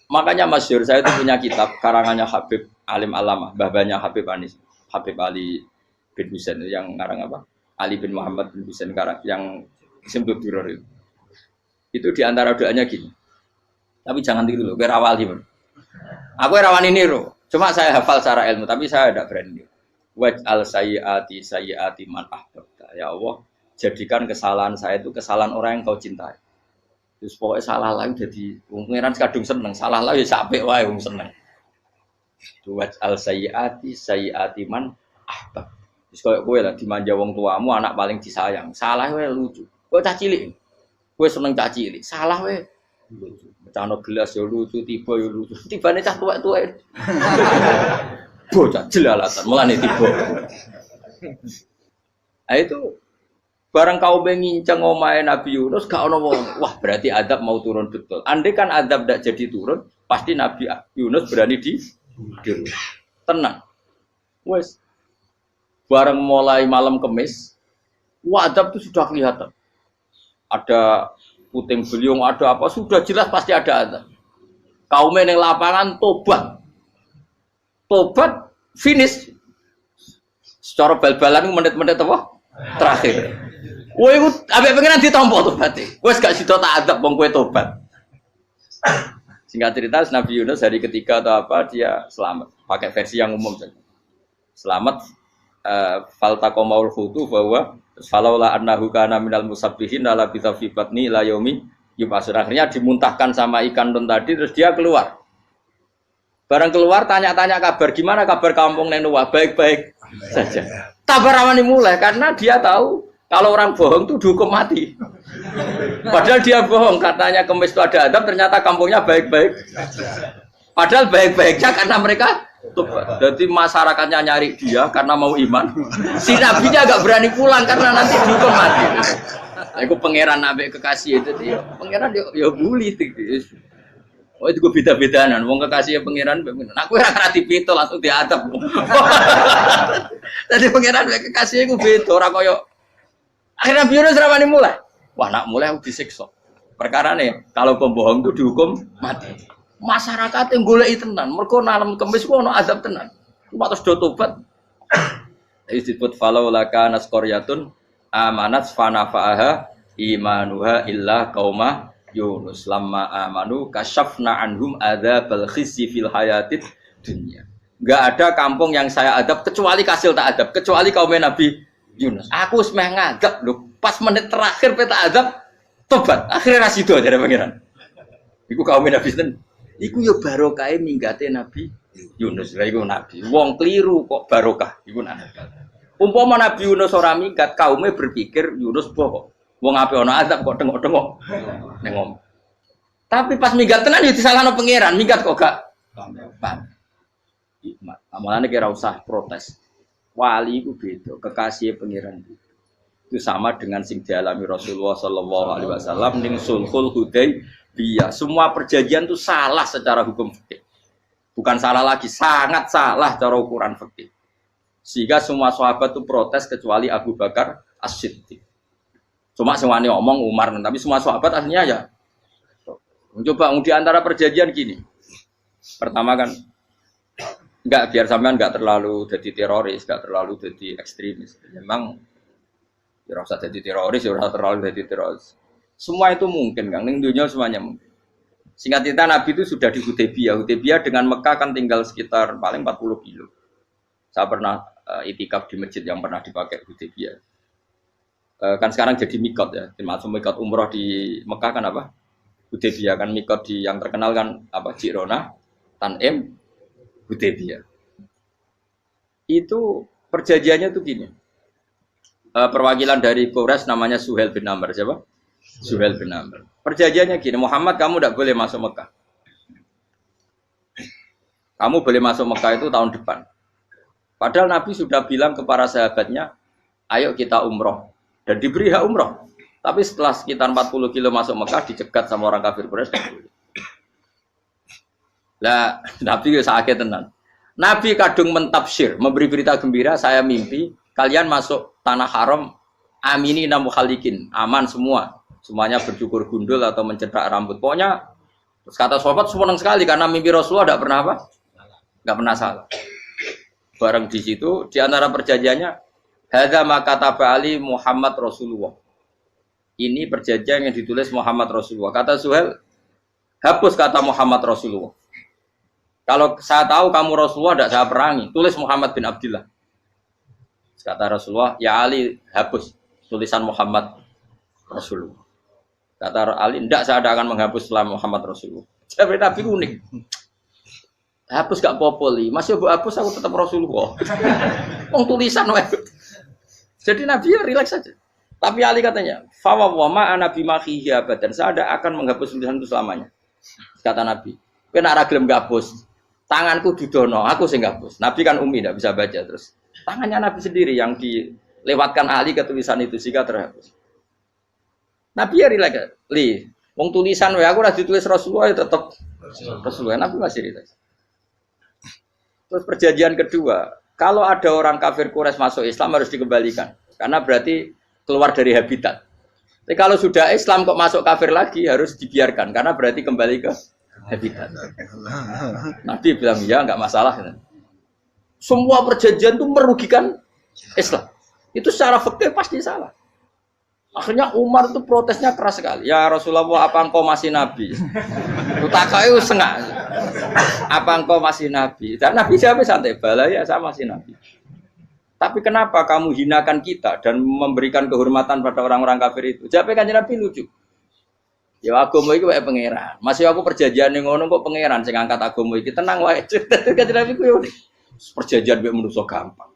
Makanya masyhur saya itu punya kitab karangannya Habib Alim Alamah, babanya Habib Anis, Habib Ali bin Husain yang ngarang apa? Ali bin Muhammad bin Husain karang yang Simtul Duror itu. Itu diantara doanya gini. Tapi jangan tiru loh, berawal sih. Aku rawan ini loh. Cuma saya hafal secara ilmu, tapi saya tidak berani. Waj'al sayyiati man ahbabta. Ya Allah, jadikan kesalahan saya itu kesalahan orang yang kau cintai. Terus pokoknya salah lagi jadi pengiran kadung seneng, salah lagi sampai wae wong seneng. Waj'al sayyiati man ahbab. Terus kowe lah dimanja wong tuamu, anak paling disayang. Salah wae lucu. Kowe cah cilik. Kowe seneng cah cilik. Salah wae lucu. Mecano gelas yo lucu, tiba yo lucu. Tibane cah tuwek-tuwek. Bocah jelalatan, mulane tiba. Nah itu barang kau nginceng omahe Nabi Yunus gak ono wong. Wah, berarti adab mau turun betul. Andai kan adab ndak jadi turun, pasti Nabi Yunus berani di tenang. Wes barang mulai malam Kamis, wah adab itu sudah kelihatan. Ada puting beliung, ada apa, sudah jelas pasti ada adab. Kaum yang lapangan tobat, finish. Secara bal-balan menit-menit apa? Terakhir. Woi, abek pengenan ditampa tobaté. Wes gak sida tak adab wong kowe tobat. Singkat cerita Nabi Yunus hari ketiga atau apa dia selamat. Pakai versi yang umum saja. Selamat faltaqamaul khutu bahwa falaula annahu kana minal musabbihin la bisa fi batni la yaumi yub'atsun. Akhirnya dimuntahkan sama ikan don tadi terus dia keluar. Barang keluar tanya-tanya kabar gimana kabar kampung Nenuwa baik-baik saja. Kabar awani mulai karena dia tahu kalau orang bohong itu dihukum mati. Padahal dia bohong katanya Kemis itu ada adab ternyata kampungnya baik-baik. Padahal baik-baiknya karena mereka jadi masyarakatnya nyari dia karena mau iman. Si nabinya agak berani pulang karena nanti dihukum mati. Aku pangeran nabi kekasih itu dia. Pangeran ya bully itu. Oh itu gue beda-bedanan. Wong kekasih pangeran. Aku ora dipito langsung diadab. Tadi pangeran kekasih gue beda orang koyo. Akhirnya Nabi Yunus rawani mulai. Wah nak mulai aku disiksa. Perkara nih kalau pembohong itu dihukum mati. Masyarakat yang golek tenan, mergo nalem Kemis ku ono azab tenan. Cuma terus do tobat. Disebut falau laka nasqaryatun amanat fanafa'aha imanuha illa qauma Yunus lamma amanu kasyafna anhum adzabal khizyi fil hayatid dunya. Enggak ada kampung yang saya adab kecuali kasil tak adab, kecuali kaum Nabi Yunus. Aku wis meh ngadab lho, pas menit terakhir peta adab tobat. Akhirnya rasido dari pangeran. Iku kaum Nabi ten. Iku yo barokah minggate Nabi Yunus. Lah iku nabi. Wong kliru kok barokah. Iku nabi. Umpama Nabi Yunus ora minggat, kaume berpikir Yunus bohong. Wong ape ana azab kok tengok-tengok ning omah. Tapi pas minggat tenan yo disalahno pangeran, minggat kok gak paham. Hikmat. Amalane kira usah protes. Wali iku beda, kekasih pangeran. Itu sama dengan sing dialami Rasulullah sallallahu alaihi wasallam ning Sulhul Hudaybiyah. Semua perjanjian itu salah secara hukum fikih. Bukan salah lagi, sangat salah cara ukuran fikih. Sehingga semua sahabat itu protes kecuali Abu Bakar As-Siddiq. Cuma semuanya ngomong Umar, tapi semua sahabat akhirnya ya. Coba di antara perjanjian gini. Pertama kan enggak biar sampean enggak terlalu jadi teroris, enggak terlalu jadi ekstremis. Memang ya ora usah jadi teroris, ya ora terlalu jadi teroris. Semua itu mungkin, Kang. Ning dunia semuanya mungkin. Singkat cerita Nabi itu sudah di Hudaybiyah. Hudaybiyah dengan Mekah kan tinggal sekitar paling 40 kilo. Saya pernah itikaf di masjid yang pernah dipakai Hudaybiyah. Kan sekarang jadi mikot ya. Termasuk mikot umroh di Mekah kan apa? Hudaybiyah kan mikot di yang terkenal kan apa Jirona, Tanim, Hudaybiyah. Itu perjanjiannya tuh gini. Perwakilan dari Quraisy namanya Suhail bin Amr, siapa? Suhail bin Amr. Perjanjiannya gini, Muhammad kamu tidak boleh masuk Mekah. Kamu boleh masuk Mekah itu tahun depan. Padahal Nabi sudah bilang ke para sahabatnya, ayo kita umroh. Dan diberi hak umroh. Tapi setelah sekitar 40 kilo masuk Mekah, dicegat sama orang kafir Quraisy. Lah, Nabi sakit tenan. Nabi kadung mentafsir, memberi berita gembira, saya mimpi, kalian masuk tanah haram, amini namu khalikin, aman semua. Semuanya bercukur gundul atau mencetak rambut. Pokoknya, terus kata sahabat senang sekali, karena mimpi Rasulullah tidak pernah apa? Tidak pernah salah. Bareng di situ, di antara perjanjiannya, hadza ma kataba ali Muhammad Rasulullah. Ini perjanjian yang ditulis Muhammad Rasulullah. Kata Suhail, hapus kata Muhammad Rasulullah. Kalau saya tahu kamu Rasulullah, tidak saya perangi. Tulis Muhammad bin Abdullah. Kata Rasulullah, ya Ali, hapus tulisan Muhammad Rasulullah. Kata Ali, tidak saya akan menghapus setelah Muhammad Rasulullah. Jadi Nabi unik. Hapus gak popoli, masih bu hapus aku tetap Rasulullah. Wong tulisan wae. Jadi Nabi ya rileks saja. Tapi Ali katanya, fawwama ana bimakhihi abadan. Saya tidak akan menghapus tulisan itu selamanya. Kata Nabi, kowe nek ora gelem gabus, tanganku didono, aku sing gabus. Nabi kan umi tidak bisa baca terus. Tangannya Nabi sendiri yang dilewatkan Ali ke tulisan itu sehingga terhapus. Nabi ya rileks. Li, wong tulisan wae aku ora ditulis Rasulullah ya tetap Rasulullah. Nabi masih rileks. Terus perjanjian kedua, kalau ada orang kafir Quraisy masuk Islam harus dikembalikan. Karena berarti keluar dari habitat. Tapi kalau sudah Islam kok masuk kafir lagi harus dibiarkan. Karena berarti kembali ke habitat. Nabi bilang, ya enggak masalah. Semua perjanjian itu merugikan Islam. Itu secara fikih pasti salah. Akhirnya Umar itu protesnya keras sekali. Ya Rasulullah, apa engkau masih Nabi? Utakai sengak. Apa engkau masih Nabi? Dan Nabi siapa santai? Bala ya saya masih Nabi. Tapi kenapa kamu hinakan kita dan memberikan kehormatan pada orang-orang kafir itu? Jawabnya kan Nabi lucu. Ya agama itu kayak pangeran. Masih aku perjanjian yang ngono kok pangeran sing angkat agama iki tenang wae. Kan Nabi ku yo perjanjian mek manusa gampang.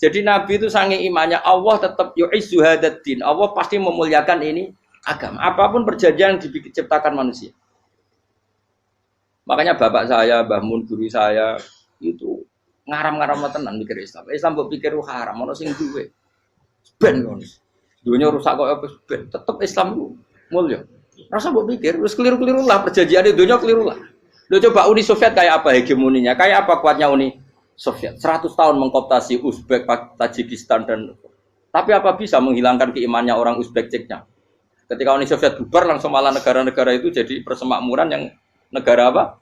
Jadi Nabi itu sange imannya Allah tetap yu'izzu hadaddin. Allah pasti memuliakan ini agama. Apapun perjanjian yang diciptakan manusia. Makanya bapak saya, Mbah Mun guru saya itu ngaram-ngaram tenan mikir Islam. Islam mbok pikir haram, ono sing duwe. Ben ngono. Dunya rusak kok apa ben. Tetep Islam ku mulya. Rasa mbok pikir wis keliru-keliru lah perjanjian dunya keliru lah. Lho coba Uni Soviet kayak apa hegemoninya? Kayak apa kuatnya Uni Soviet? 100 tahun mengkooptasi Uzbek, Tajikistan dan tapi apa bisa menghilangkan keimannya orang Uzbek Ceknya? Ketika Uni Soviet bubar langsung malah negara-negara itu jadi persemakmuran yang negara apa?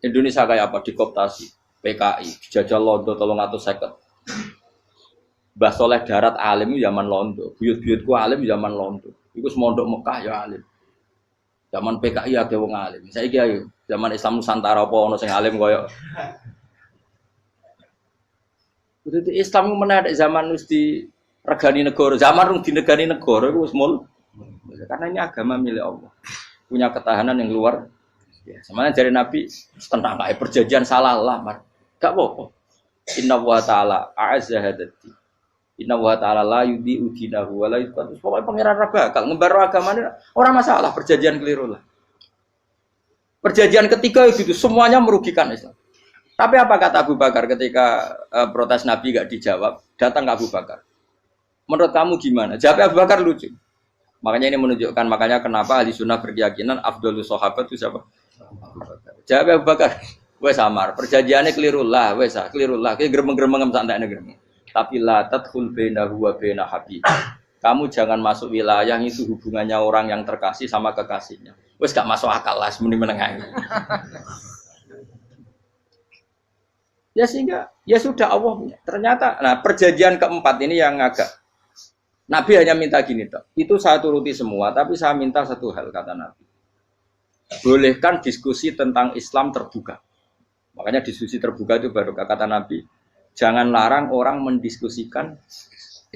Indonesia kayak apa? Dikooptasi PKI, dijajah Londo 350. Mbah Soleh Darat alim zaman Londo, buyut-buyutku alim zaman Londo. Iku semondok Mekah ya alim. Zaman PKI akeh wong alim. Saiki ayo, zaman Islam Nusantara apa ono sing alim koyo. Kudu Islam menarik zaman wis di regani negara, zaman rung dinegani negara iku wis mul. Karena ini agama milik Allah. Punya ketahanan yang luar ya, semuanya dari Nabi tentang kayak perjanjian salah lah, gak apa-apa. Inna wa ta'ala a'azza hadati. Inna wa ta'ala la yudi udinahu wa la yudhatu. Pokoknya pangeran bakal ngembar agamanya orang masalah perjanjian keliru lah. Perjanjian ketiga itu semuanya merugikan Islam. Tapi apa kata Abu Bakar ketika protes Nabi gak dijawab, datang ke Abu Bakar. Menurut kamu gimana? Jawab Abu Bakar lucu. Makanya ini menunjukkan makanya kenapa ahli sunnah berkeyakinan afdhalus sahabat itu siapa? Jawab Abu Bakar, wes samar, perjanjiannya keliru lah, wes keliru lah, kayak gremeng-gremeng santai gremeng. Tapi la tadkhul bainahu wa baina habib. Kamu jangan masuk wilayah itu hubungannya orang yang terkasih sama kekasihnya. Wes gak masuk akal lah, semuanya menengahi. Ya sehingga ya sudah Allah punya. Ternyata, nah perjanjian keempat ini yang agak Nabi hanya minta gini toh. Itu saya turuti semua, tapi saya minta satu hal kata Nabi. Bolehkan diskusi tentang Islam terbuka. Makanya diskusi terbuka itu baru kata Nabi. Jangan larang orang mendiskusikan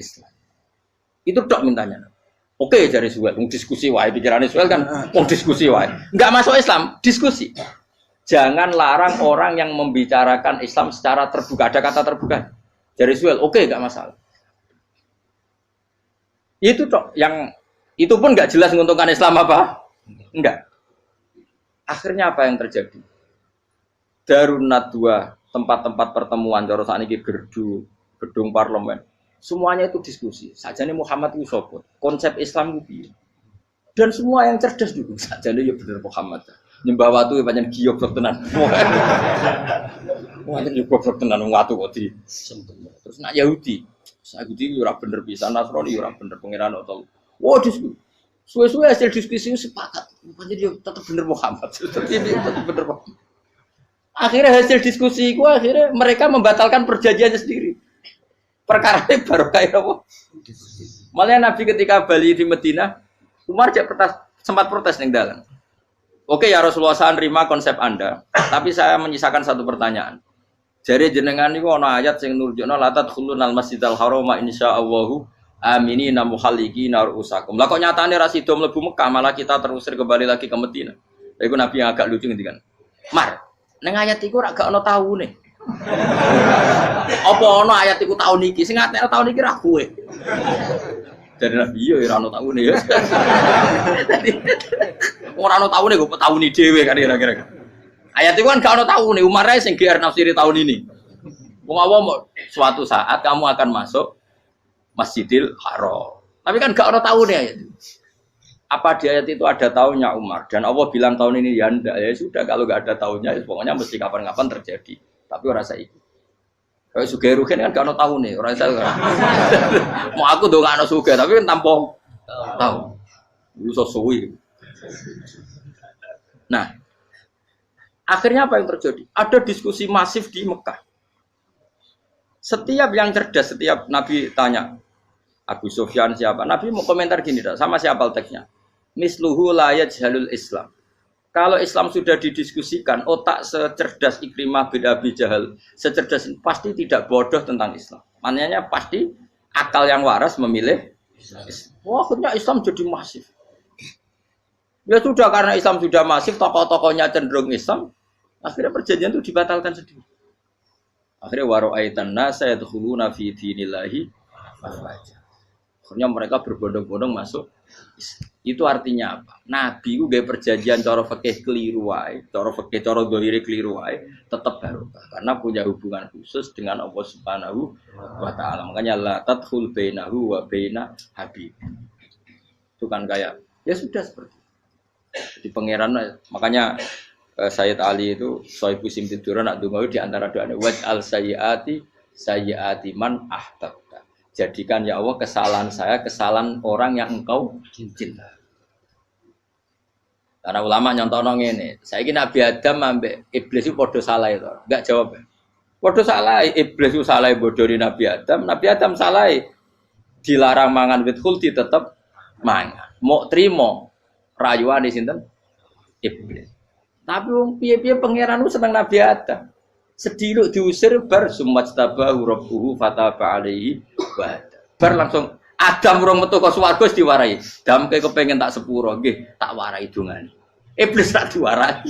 Islam. Itu tok mintanya. Oke dari Suel, diskusi wae pikirannya Suel kan, diskusi wae. Enggak masuk Islam, diskusi. Jangan larang orang yang membicarakan Islam secara terbuka. Ada kata terbuka. Dari Suel, oke enggak masalah. Itu toh yang itu pun enggak jelas menguntungkan Islam apa? Enggak. Akhirnya apa yang terjadi? Darunat dua tempat-tempat pertemuan cara sakniki gerdu, gedung parlemen. Semuanya itu diskusi. Sajane Muhammad itu sapa? Konsep Islam itu. Dan semua yang cerdas dulu. Sajane ya bener Muhammad. Nyembah watu ya pancen giyok tenan. Wong yo goblok tenan watu kok di. Terus nak Yahudi. Yahudi ora bener pisan, Nasrani ora bener pangeran atau. Wah, diskusi. Suwe-suwe hasil diskusi sepakat. Pancen yo tetep bener Muhammad. Tetep bener Muhammad. Akhirnya hasil diskusi itu akhirnya mereka membatalkan perjanjiannya sendiri. Perkara ini baru kayak apa? Malah Nabi ketika balik di Medina, Umar sempat protes ning dalam. Oke ya Rasulullah, saya nerima konsep Anda, tapi saya menyisakan satu pertanyaan. Jadi jenengan niku ana ayat sing nurjukna la tadkhulunal masjidal harama insyaallahu aminina muhalliqina ru'usakum. Lah kok nyatane ra sida mlebu Mekah, malah kita terusir kembali lagi ke Medina. Iku Nabi yang agak lucu ngendikan. Mar, ning ayat iku ora gak ana taune. Apa ono ayat iku tahun iki sing ngatene tahun iki ra kowe. Jadi Nabi yo ora ono taune ya. Ora ono taune kok tauni dhewe kan kira-kira. Ayat itu kan gak ono taune, Umar ae sing GR nafsiri tahun ini. Wong awam suatu saat kamu akan masuk Masjidil Haram. Tapi kan gak ono taune ayat itu. Apa di ayat itu ada tahunnya Umar dan Allah bilang tahun ini ya ndak ya sudah kalau gak ada tahunnya ya pokoknya mesti kapan-kapan terjadi. Tapi ora saiki. Kayak sugih rugen kan gak ono taune, ora iso. Mau aku ndongakno sugih tapi kan tanpa tahu. Iso suwi. Nah, akhirnya apa yang terjadi? Ada diskusi masif di Mekah. Setiap yang cerdas, setiap Nabi tanya, Abu Sufyan siapa? Nabi mau komentar gini, sama siapa teksnya? Misluhu la yajhalul Islam. Kalau Islam sudah didiskusikan, otak secerdas Ikrimah bin Abi Jahal, secerdas ini pasti tidak bodoh tentang Islam. Maknanya pasti akal yang waras memilih Islam. Wah, akhirnya Islam jadi masif. Ya sudah, karena Islam sudah masif, tokoh-tokohnya cenderung Islam, akhirnya perjanjian itu dibatalkan sendiri. Akhirnya waro'aitan nasa yadkhuluna fi dinillahi afwaja. Akhirnya mereka berbondong-bondong masuk Islam. Itu artinya apa? Nabi ku gawe perjanjian cara fikih keliru wae, cara fikih cara zahire keliru wae, tetap barokah karena punya hubungan khusus dengan Allah Subhanahu wa taala. Makanya la tadkhul bainahu wa baina habib. Itu kan kayak ya sudah seperti di pangeran, makanya Sayyid Ali itu Sohibu Simtidur nak dungawi di antara doanya waj al sayyiati man ahtabta. Jadikan ya Allah kesalahan saya kesalahan orang yang engkau cinta. Karena ulama nyontono ngene, saiki Nabi Adam ambek iblis itu padha salah itu. Enggak jawab. Padha salah, iblis itu salah bodoni Nabi Adam salah. Dilarang mangan wit khuldi tetep mangan. Mau trimo rayuane sinten? Iblis. Tapi wong piye-piye pangeran ku seneng Nabi Adam. Sediluk diusir bar sumajtabahu rabbuhu fataba alaihi wa bar langsung Adam urung metu ke swarga wis diwarai. Damke kepengin tak sepuro nggih, tak warai dongane. Iblis tak diwarai.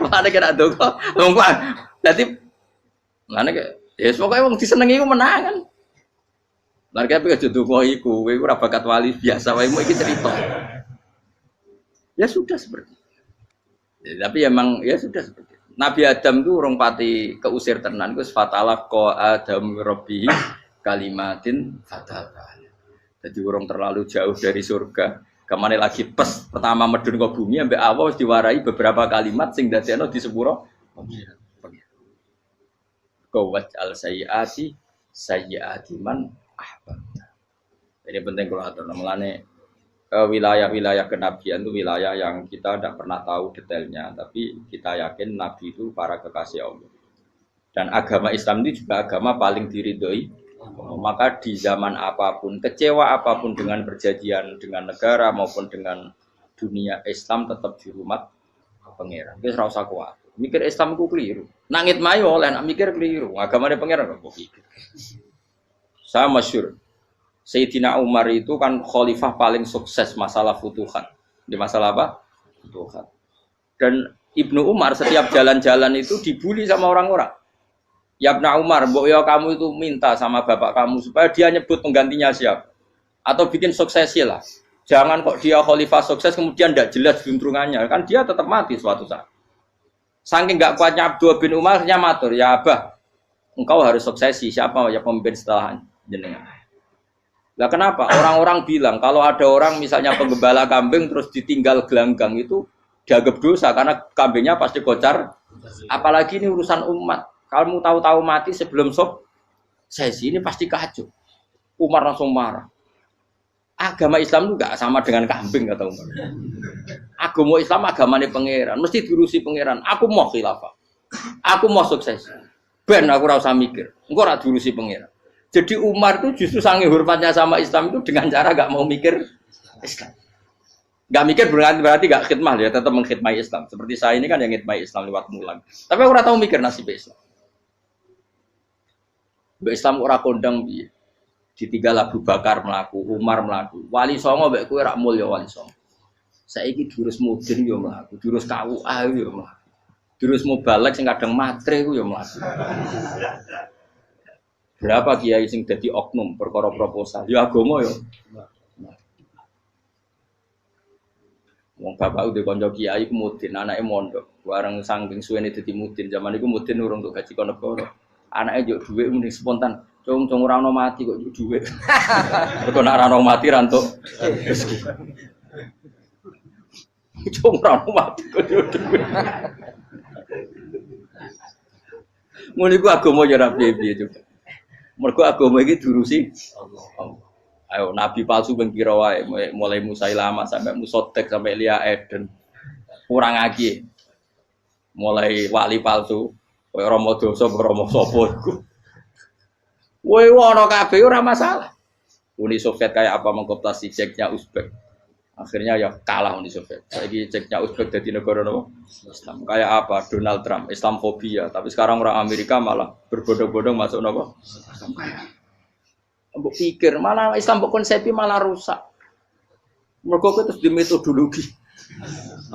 Makane kira ndonga, wong kuwi. Dadi ngene kok ya pokoke wong disenengi ku menangan. Lah kaya aja ndonga iku, kowe ora bakat wali biasa wae iki cerita. Ya sudah seperti itu. Ya, tapi emang ya sudah seperti itu. Nabi Adam itu urung pati keusir tenan, wis fatalah qa Adam rabbi kalimatin fataba. Jadi urung terlalu jauh dari surga. Kemana lagi pes pertama medun ke bumi ambek Allah wis diwarai beberapa kalimat sing dadekno di sepuro pengiran. Qawat al sayyiati man ahbabta. Jadi penting kalau atur namanya wilayah-wilayah kenabian itu wilayah yang kita tidak pernah tahu detailnya, tapi kita yakin Nabi itu para kekasih Allah. Dan agama Islam ini juga agama paling diridhoi. Maka di zaman apapun, kecewa apapun dengan perjanjian dengan negara maupun dengan dunia, Islam tetap dihormat pangeran. Wis ora usah kuat. Mikir Islam ku keliru. Nangit mayo oleh nak mikir keliru. Agamane pangeran kok pikir. Saya masyhur. Sayyidina Umar itu kan khalifah paling sukses masalah futuhat. Di masalah apa? Futuhat. Dan Ibnu Umar setiap jalan-jalan itu dibully sama orang-orang. Ya Ibnu Umar, mbok ya kamu itu minta sama bapak kamu supaya dia nyebut penggantinya siapa. Atau bikin suksesi lah. Jangan kok dia khalifah sukses kemudian tidak jelas juntrungannya. Kan dia tetap mati suatu saat. Saking nggak kuatnya Abdul bin Umar, akhirnya matur, ya Abah, engkau harus suksesi. Siapa ya pemimpin setelah jenengan? Lah kenapa? Orang-orang bilang kalau ada orang misalnya penggembala kambing terus ditinggal gelanggang itu dianggap dosa karena kambingnya pasti kocar. Apalagi ini urusan umat. Kalau tahu-tahu mati sebelum sesi ini pasti kacau. Umar langsung marah. Agama Islam itu enggak sama dengan kambing kata Umar. Agama Islam agamanya pangeran, mesti diurusi pangeran. Aku mau khilafah. Aku mau sukses. Ben aku ora usah mikir. Engko ora diurusi pangeran. Jadi Umar itu justru saking hormatnya sama Islam itu dengan cara enggak mau mikir Islam. Enggak mikir berarti enggak khidmah ya, tetap mengkhidmati Islam. Seperti saya ini kan yang khidmati Islam lewat mulang. Tapi aku ora tahu mikir nasib Islam. Islam ora kondang piye. Ditinggal Abu Bakar melaku, Umar melaku, Wali Songo mbek kowe rak mulya Wali Songo. Saiki durus mudin yo mlaku, durus KUA yo mlaku. Durus mubalek sing kadang matre ku yo mlaku. Berapa kiai sing dadi oknum perkara proposal? Ya agama yo. Wong bapak udah kanca kiai ku mudin, anake mondok. Bareng saking suwene dadi mudin, zaman iku mudin urung untuk gaji kono negara. Anake yo dhuwit mending spontan. Cung ora ono mati kok dhuwit. Mergo nek ora ono mati ra entuk rezeki. Cung ora ono mati kok dhuwit. Ngono iku agama yo ora piye-piye juga. Mergo agama iki diurusi Allah. Ayo nabi palsu ben kira wae mulai Musailama sampai Musotek sampai Lia Eden. Kurang lagi. Mulai wali palsu koyo Rama Dosa Rama sapa iku. Woi wono kabeh ora masalah. Uni Soviet kayak apa mengkooptasi Ceknya Uzbek. Akhirnya ya kalah Uni Soviet. Saiki Ceknya Uzbek jadi negara nopo? Islam. Kayak apa? Donald Trump, Islamfobia. Tapi sekarang orang Amerika malah berbondong-bondong masuk nopo? Islam kaya. Mbok pikir malah Islam mbok konsepi malah rusak. Mergo terus di metodologi.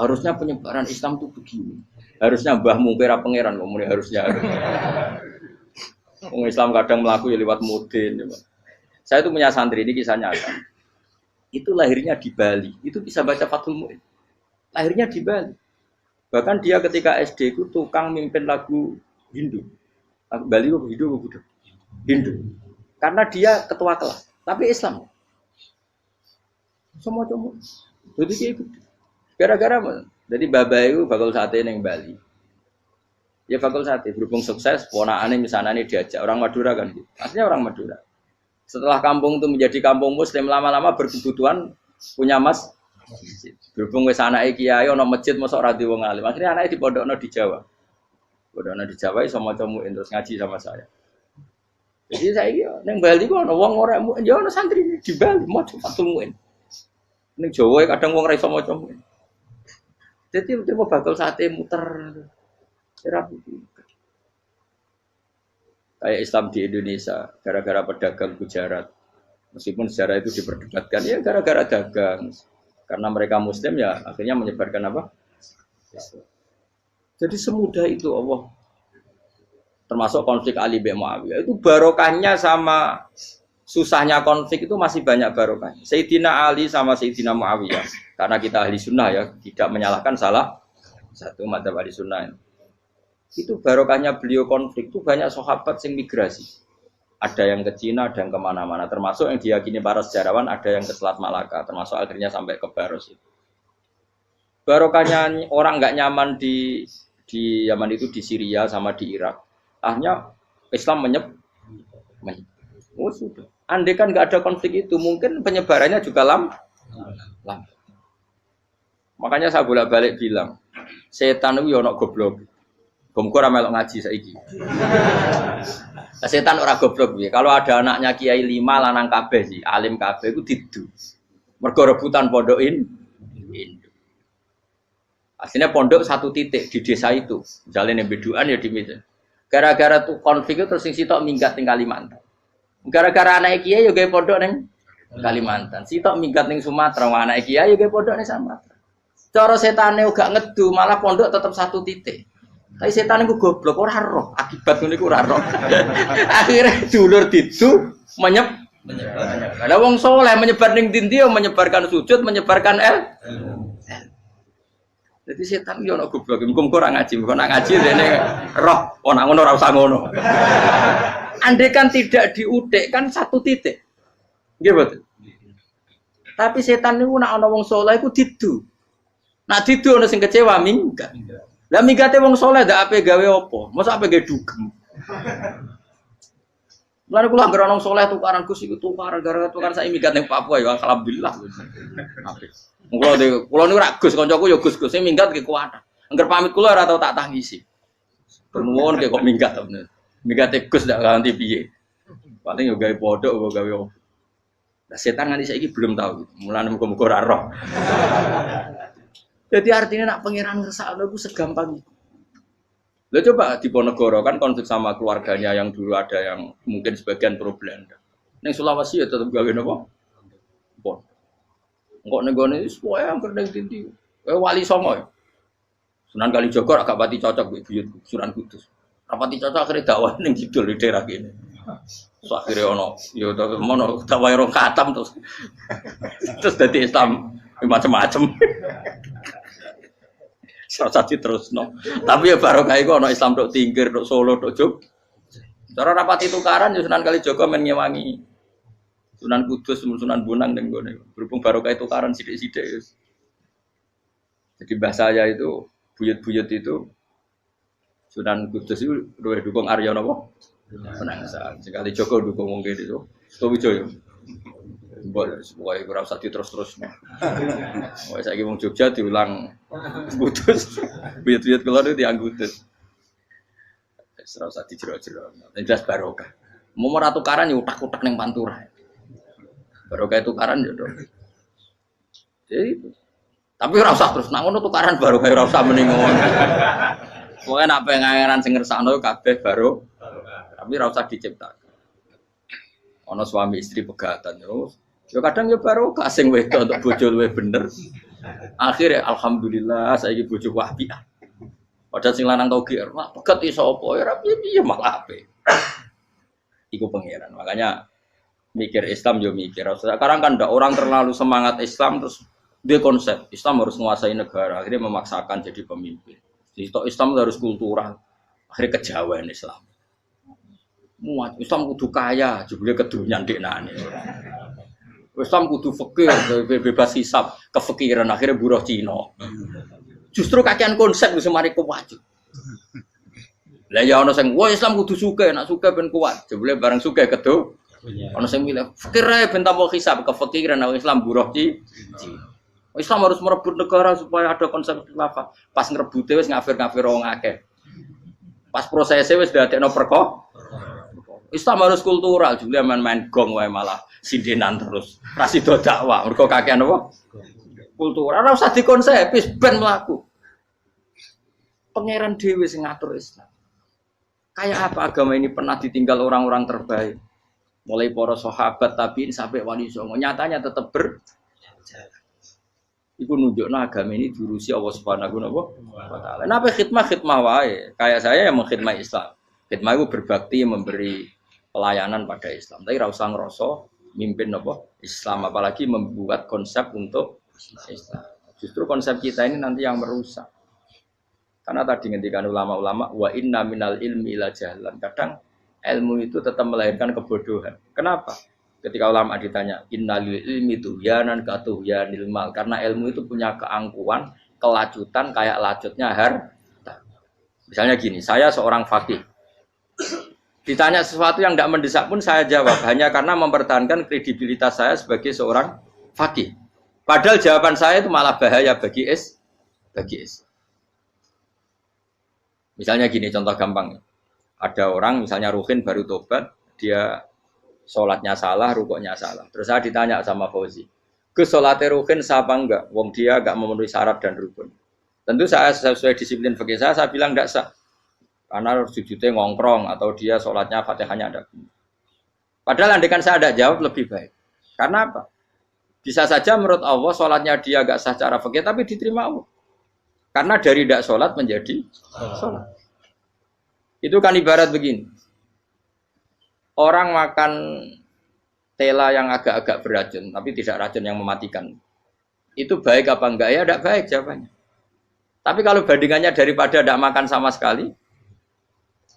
Harusnya penyebaran Islam itu begini. Harusnya Mbah Mungkira pangeran ngomongnya harusnya. Orang Islam kadang melaku ya lewat mudin. Ya, saya itu punya santri, ini kisah nyata. Itu lahirnya di Bali. Itu bisa baca Fathul Mu'in. Lahirnya di Bali. Bahkan dia ketika SD itu tukang mimpin lagu Hindu. Bali itu Hindu. Hindu. Karena dia ketua kelas. Tapi Islam. Semua cuma. Jadi kayak gitu. Gara-gara jadi Baba itu bakal sate yang Bali. Ya bakul sate, berhubung sukses, ponakane misalnya ini diajak orang Madura kan gitu. Aslinya orang Madura. Setelah kampung itu menjadi kampung Muslim, lama-lama berkebutuhan punya masjid. Berhubung wis anake kiai ana masjid mosok ora di wong alim. Akhirnya anake dipondokno di Jawa. Pondokno di Jawa iso maca muin terus ngaji sama saya. Jadi saiki ning Bali ku ana wong ora ya ana santri di Bali maca Fathul Muin. Ning Jawa kadang wong ora iso maca muin. Jadi terima bakul sate muter. Kayak Islam di Indonesia gara-gara pedagang Gujarat, meskipun sejarah itu diperdebatkan ya gara-gara dagang, karena mereka Muslim ya akhirnya menyebarkan apa? Jadi semudah itu Allah. Termasuk konflik Ali bin Muawiyah itu barokahnya sama susahnya konflik itu masih banyak barokahnya. Sayyidina Ali sama Sayyidina Muawiyah karena kita ahli sunnah ya tidak menyalahkan salah satu madzhab ahli sunnah. Itu barokahnya beliau konflik itu banyak sahabat yang migrasi. Ada yang ke Cina, ada yang kemana-mana. Termasuk yang diyakini para sejarawan ada yang ke Selat Malaka. Termasuk akhirnya sampai ke Baros itu. Barokahnya orang nggak nyaman di Yaman itu di Syria sama di Irak. Akhirnya Islam menyeb. Oh sudah. Andai kan nggak ada konflik itu, mungkin penyebarannya juga lambat. Makanya saya bolak-balik bilang, setan itu ono goblok. Gomko ora melok ngaji saiki. Setan ora goblok piye. Kalau ada anaknya kiai 5 lanang kabeh sih, alim kabeh iku didu. Mergo rebutan pondokin induk. Aslinya pondok satu titik di desa itu. Misalnya yang beduan ya di meja. Gara-gara tuh konflik itu terus sing sitok minggat ning Kalimantan. Gara-gara anak kiai yo gawe pondok ning Kalimantan. Sitok minggat ning Sumatera, anak kiai ge pondok ning Sumatera. Cara setane gak ngedu, malah pondok tetap satu titik. Tapi setan iku goblok ora roh, akibat ngene iku ora roh. Akhire dulur didu menyebar. Lah wong saleh menyebar ning ndi menyebarkan sujud, menyebarkan Jadi setan yo ono goblok, muga-muga ora ngaji, muga nak ngaji rene roh, nak ngono ora usah ngono. Andai kan tidak diudik kan satu titik. Nggih betul. Tapi setan niku nak ana wong saleh iku didu. Nak didu ana sing kecewa minggat. Lah minggate wong saleh ndak ape gawe apa? Mosok ape gawe dugem. Lan kula anggere ana wong saleh tukaran Gus iku tukaran gara-gara tukaran sak minggat ning Papua ya alhamdulillah. Apik. Kula niku ra Gus kancaku ya Gus-Gus sing minggat ki kuat. Angger pamit kula ora tau tak tangisi. Nuwun ki kok minggat to bener. Minggate Gus ndak ganti piye. Paling yo gawe pondok apa gawe apa. Lah setan nganti saiki belum tahu. Mulane muga-muga ora roh. Jadi artinya nak pangeran ngersakno iku segampang itu. Lah coba di Ponegoro kan konflik sama keluarganya yang dulu ada yang mungkin sebagian pro Belanda. Ning Sulawesi ya tetep gawe napa? Pon. Engko ning gone wis pokoke angker ning ndi. Wali Songo ya. Sunan Kalijaga agak pati cocok mbek buyut Sunan Kudus. Rapati cocok akhirnya dakwah ning kidul di daerah kene. So akhirnya ono ya mono dakwah rong khatam terus dadi Islam macam-macam. Saja terus no. Tapi ya barokah iku ana Islam tok Tingkir, tok Solo, tok Jog. Cara rapati tukaran ya Sunan Kalijaga men ngewangi Sunan Kudus, Sunan Bonang ning gone. Berhubung barokah tukaran sithik-sithik ya. Jadi bahasa saya itu buyut-buyut itu Sunan Kudus itu luwih dukung Arya napa? Penangsaan. Sekali Joko dukung wong kene itu. Sutowijoyo. Mbok pokoke ora usah terus-terus. Wes saiki wong Jogja diulang Kudus. Buyut-buyut kula niku tiyang Kudus. Wes ora usah dijero-jero. Jelas barokah. Mau ora tukaran ya utak-utak ning Pantura. Barokah tukaran ya to. Jadi tapi ora usah terus nak ngono tukaran barokah ora usah mending ngono. Pokoke nak pengeran sing ngersakno kabeh baro. Tapi ora usah diciptakan. Ana suami istri pegatan terus. Ya kadang ya barokah sing wedok untuk bojo luwih bener. Akhirnya alhamdulillah saiki bojo wapian. Padahal sing lanang tau GR, mak pegat iso apa ya ora piye malah apik. Iku pangeran. Makanya mikir Islam yo mikir. Sekarang kan ndak orang terlalu semangat Islam terus dia konsep Islam harus menguasai negara, akhirnya memaksakan jadi pemimpin. Jadi Islam harus kultural, akhirnya kejawen Islam. Muat Islam kudu kaya, jebule kedunyan deknane. Islam kudu fakir, bebas hisab, kefikiran akhirnya buruh Cina. Justru kakean konsep wis mari kuwajib. Lah ya ana sing wah Islam kudu sugih, nek sugih ben kuat. Jebule bareng sugih kedu. Ana sing milih fakir ae ben tambah hisab, kefikiran nek Islam buruh Cina. Islam harus merebut negara supaya ada konsep khilafah. Pas ngrebute wis ngafir-ngafir wong akeh. Pas prosesnya wis dadekno perko. Islam harus kultural, jebule main-main gong wae malah sindenan terus. Ra sida dakwah, mergo kakean apa? Kultural. Ora usah dikonsep, wis ben mlaku. Pangeran dhewe sing ngatur Islam. Kayak apa agama ini pernah ditinggal orang-orang terbaik. Mulai para sahabat tabi'in sampai wali songo, nyatanya tetap berjalan. Iku nunjukno agama ini diurusi Allah Subhanahu wa taala. Napa khidmah wae. Kayak saya yang mengkhidmah Islam. Khidmah itu berbakti memberi pelayanan pada Islam. Tapi ra usah ngrasa mimpin apa Islam, apalagi membuat konsep untuk Islam. Justru konsep kita ini nanti yang merusak. Karena tadi ngendikan ulama-ulama wa inna minal ilmi ila jahlan. Kadang ilmu itu tetap melahirkan kebodohan. Kenapa? Ketika ulama ditanya innalil ilmi tuhyanan katuhyanil mal, karena ilmu itu punya keangkuhan, kelacutan kayak lacutnya harta. Misalnya gini, saya seorang faqih. Ditanya sesuatu yang tidak mendesak pun saya jawab hanya karena mempertahankan kredibilitas saya sebagai seorang faqih. Padahal jawaban saya itu malah bahaya bagi Islam. Misalnya gini, contoh gampang. Ada orang misalnya Ruhin baru tobat, dia sholatnya salah, rukuknya salah. Terus saya ditanya sama Fauzi, ke sholatnya Ruhin sah apa enggak? Wong dia enggak memenuhi syarat dan rukun. Tentu saya sesuai disiplin fikih saya bilang enggak sah. Karena sujudnya ngongkrong atau dia sholatnya Fatihahnya ada. Padahal andaikan saya ada jawab lebih baik. Karena apa? Bisa saja menurut Allah sholatnya dia gak sah secara fikih tapi diterima Allah. Karena dari tidak sholat menjadi sholat. Itu kan ibarat begini. Orang makan tela yang agak-agak beracun, tapi tidak racun yang mematikan. Itu baik apa enggak? Ya tidak baik jawabannya. Tapi kalau bandingannya daripada tidak makan sama sekali,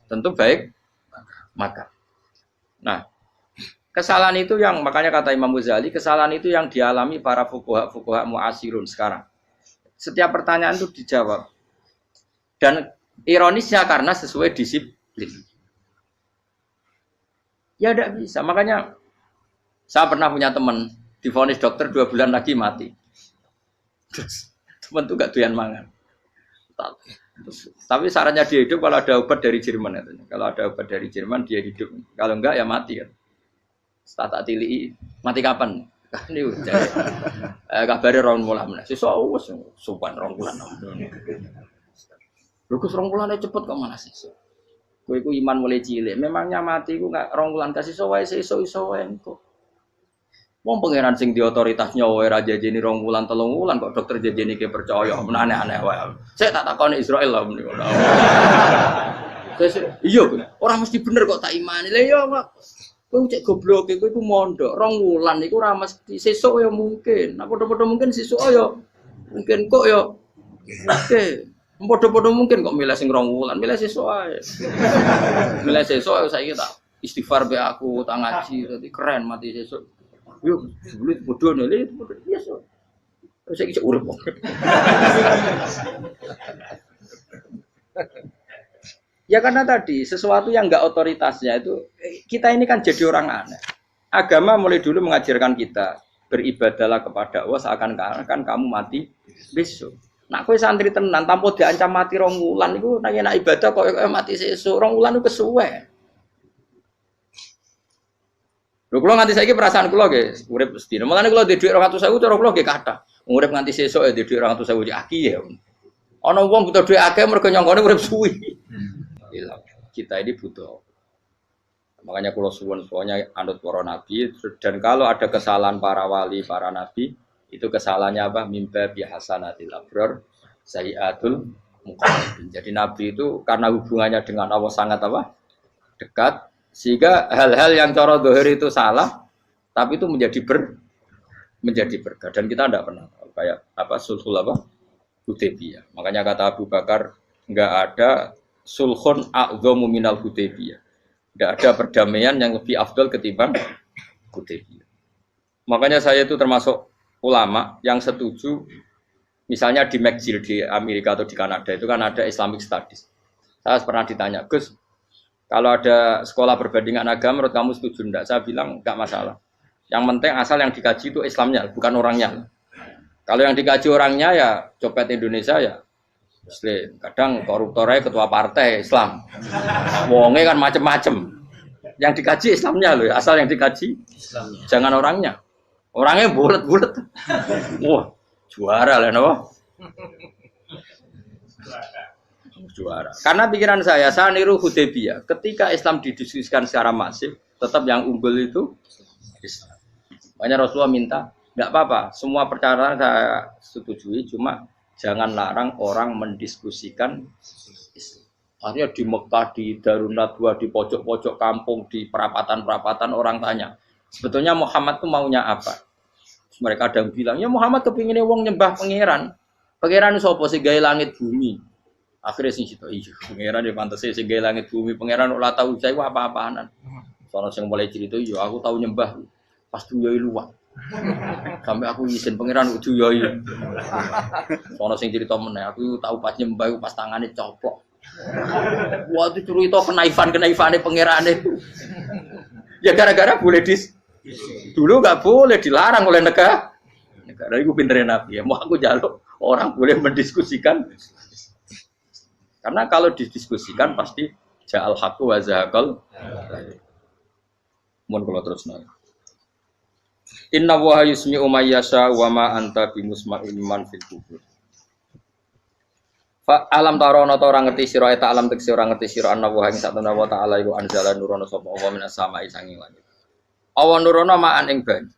tentu baik makan. Nah, kesalahan itu yang makanya kata Imam Ghazali, kesalahan itu yang dialami para fuqaha mu'asirun sekarang. Setiap pertanyaan itu dijawab. Dan ironisnya karena sesuai disiplin. Ya tidak bisa. Makanya saya pernah punya teman divonis dokter 2 bulan lagi mati. Terus teman itu gak doyan mangan. Tapi sarannya dia hidup kalau ada obat dari Jerman. Kalau ada obat dari Jerman dia hidup. Kalau enggak ya mati kan. Tak tili mati kapan? Kan itu kabare rong wulan. Sesuk wis sopan rong wulan. Lho Gus rong wulane cepet kok mana sesuk. Kowe iku iman mulai cilik. Memangnya mati iku enggak rong wulan kasih wae sesuk iso wae engko. Wong pangeran sing di otoritasnya wae ra jajeni 2 wulan 3 wulan kok dokter jajeni ke percaya aneh-aneh wae. Sik tak takoni Israil lah muni ngono. Iya, ora mesti bener kok tak imani. Lah iya kok. Kowe cek goblok kowe iku mondok 2 wulan iku ora mesti sesuk ya mungkin. Nah padha-padha mungkin sesuk ya mungkin kok ya. Oke. Padha-padha mungkin kok milih sing 2 wulan, milih sesuk ae. Milih sesuk saiki tak istighfar be aku, tak ngaji dadi keren mati sesuk. Yo, sulit bodoh nih, itu bodoh biasa. Terus saya kisah urip. Ya karena tadi sesuatu yang enggak otoritasnya itu kita ini kan jadi orang aneh. Agama mulai dulu mengajarkan kita beribadahlah kepada Allah seakan-akan kamu mati besok. Nak kowe santri tenan tanpa diancam mati 2 wulan iku nek ibadah kok mati sesuk 2 wulan iku kesuwe. Lho kula nganti saiki perasaan kula nggih urip sedina. Mulane kula duwe dhuwit 200.000 cara kula nggih kathah. Urip nganti sesuk ya duwe dhuwit 200.000 aki ya. Ana wong butuh dhuwit akeh mergo nyongkone urip suwi. Kita ini butuh. Makanya kula suwun soalnya anut para nabi dan kalau ada kesalahan para wali, para nabi, itu kesalahannya apa? Mimba bihasanatil abrar sayyiatul muqarrabin. Jadi nabi itu karena hubungannya dengan Allah sangat apa? Dekat. Sehingga hal-hal yang cara dohir itu salah, tapi itu menjadi berkah. Dan kita tidak pernah kayak apa sulhul apa Hudaybiyah. Makanya kata Abu Bakar, enggak ada sulhun a'dhamu minal Hudaybiyah. Enggak ada perdamaian yang lebih afdal ketimbang Hudaybiyah. Makanya saya itu termasuk ulama yang setuju, misalnya di McGill di Amerika atau di Kanada itu kan ada Islamic Studies. Saya pernah ditanya, Gus, kalau ada sekolah perbandingan agama, menurut kamu setuju enggak? Saya bilang enggak masalah. Yang penting asal yang dikaji itu Islamnya, bukan orangnya. Kalau yang dikaji orangnya ya copet Indonesia ya Muslim. Kadang koruptornya ketua partai Islam. Wonge kan macem-macem. Yang dikaji Islamnya loh, asal yang dikaji Islamnya. Jangan orangnya. Orangnya bulat-bulat. Wah, juara lah no. Juara. Karena pikiran saya niru Hudaybiyah. Ketika Islam didiskusikan secara masif, tetap yang unggul itu Islam. Makanya Rasulullah minta, enggak apa-apa, semua perkara saya setujui, cuma jangan larang orang mendiskusikan Islam. Artinya di Mekah, di Darun Nadwa, di pojok-pojok kampung, di perapatan-perapatan orang tanya, sebetulnya Muhammad itu maunya apa? Terus mereka ada yang bilang, ya Muhammad kepinginnya wong nyembah pangeran. Pangeran itu apa sih gaya langit bumi? Akhirnya sing situ iya, pangeran di pantas sing gawe langit bumi, pangeran ora tahu saya apa-apaanan. Soalnya sing mulai cerita iya, aku tahu nyembah pas duyoi luwak. Sampai aku izin pangeran kudu duyoi. Soalnya sing cerita meneh, aku tahu pas nyembah pas tangane coplok. Wah itu cerita kenaifan-kenaifane pangerane itu. Ya gara-gara boleh dulu nggak boleh dilarang oleh negara. Negara itu pinterin Nabi ya. Mau aku jaluk orang boleh mendiskusikan. Karena kalau didiskusikan pasti ja'al haqqu wa zahaqal. Mun kula terusna. Inna wa yusmi'u may yasha wa ma anta bimusma'in man fil kubur. Fa alam tarono ta ora ngerti sira eta alam tekse ora ngerti sira ana wa ing satuna wa ta'ala iku anzala nurono sapa Allah minas sama'i sanging langit. Awan nurono ma'an ing banyu.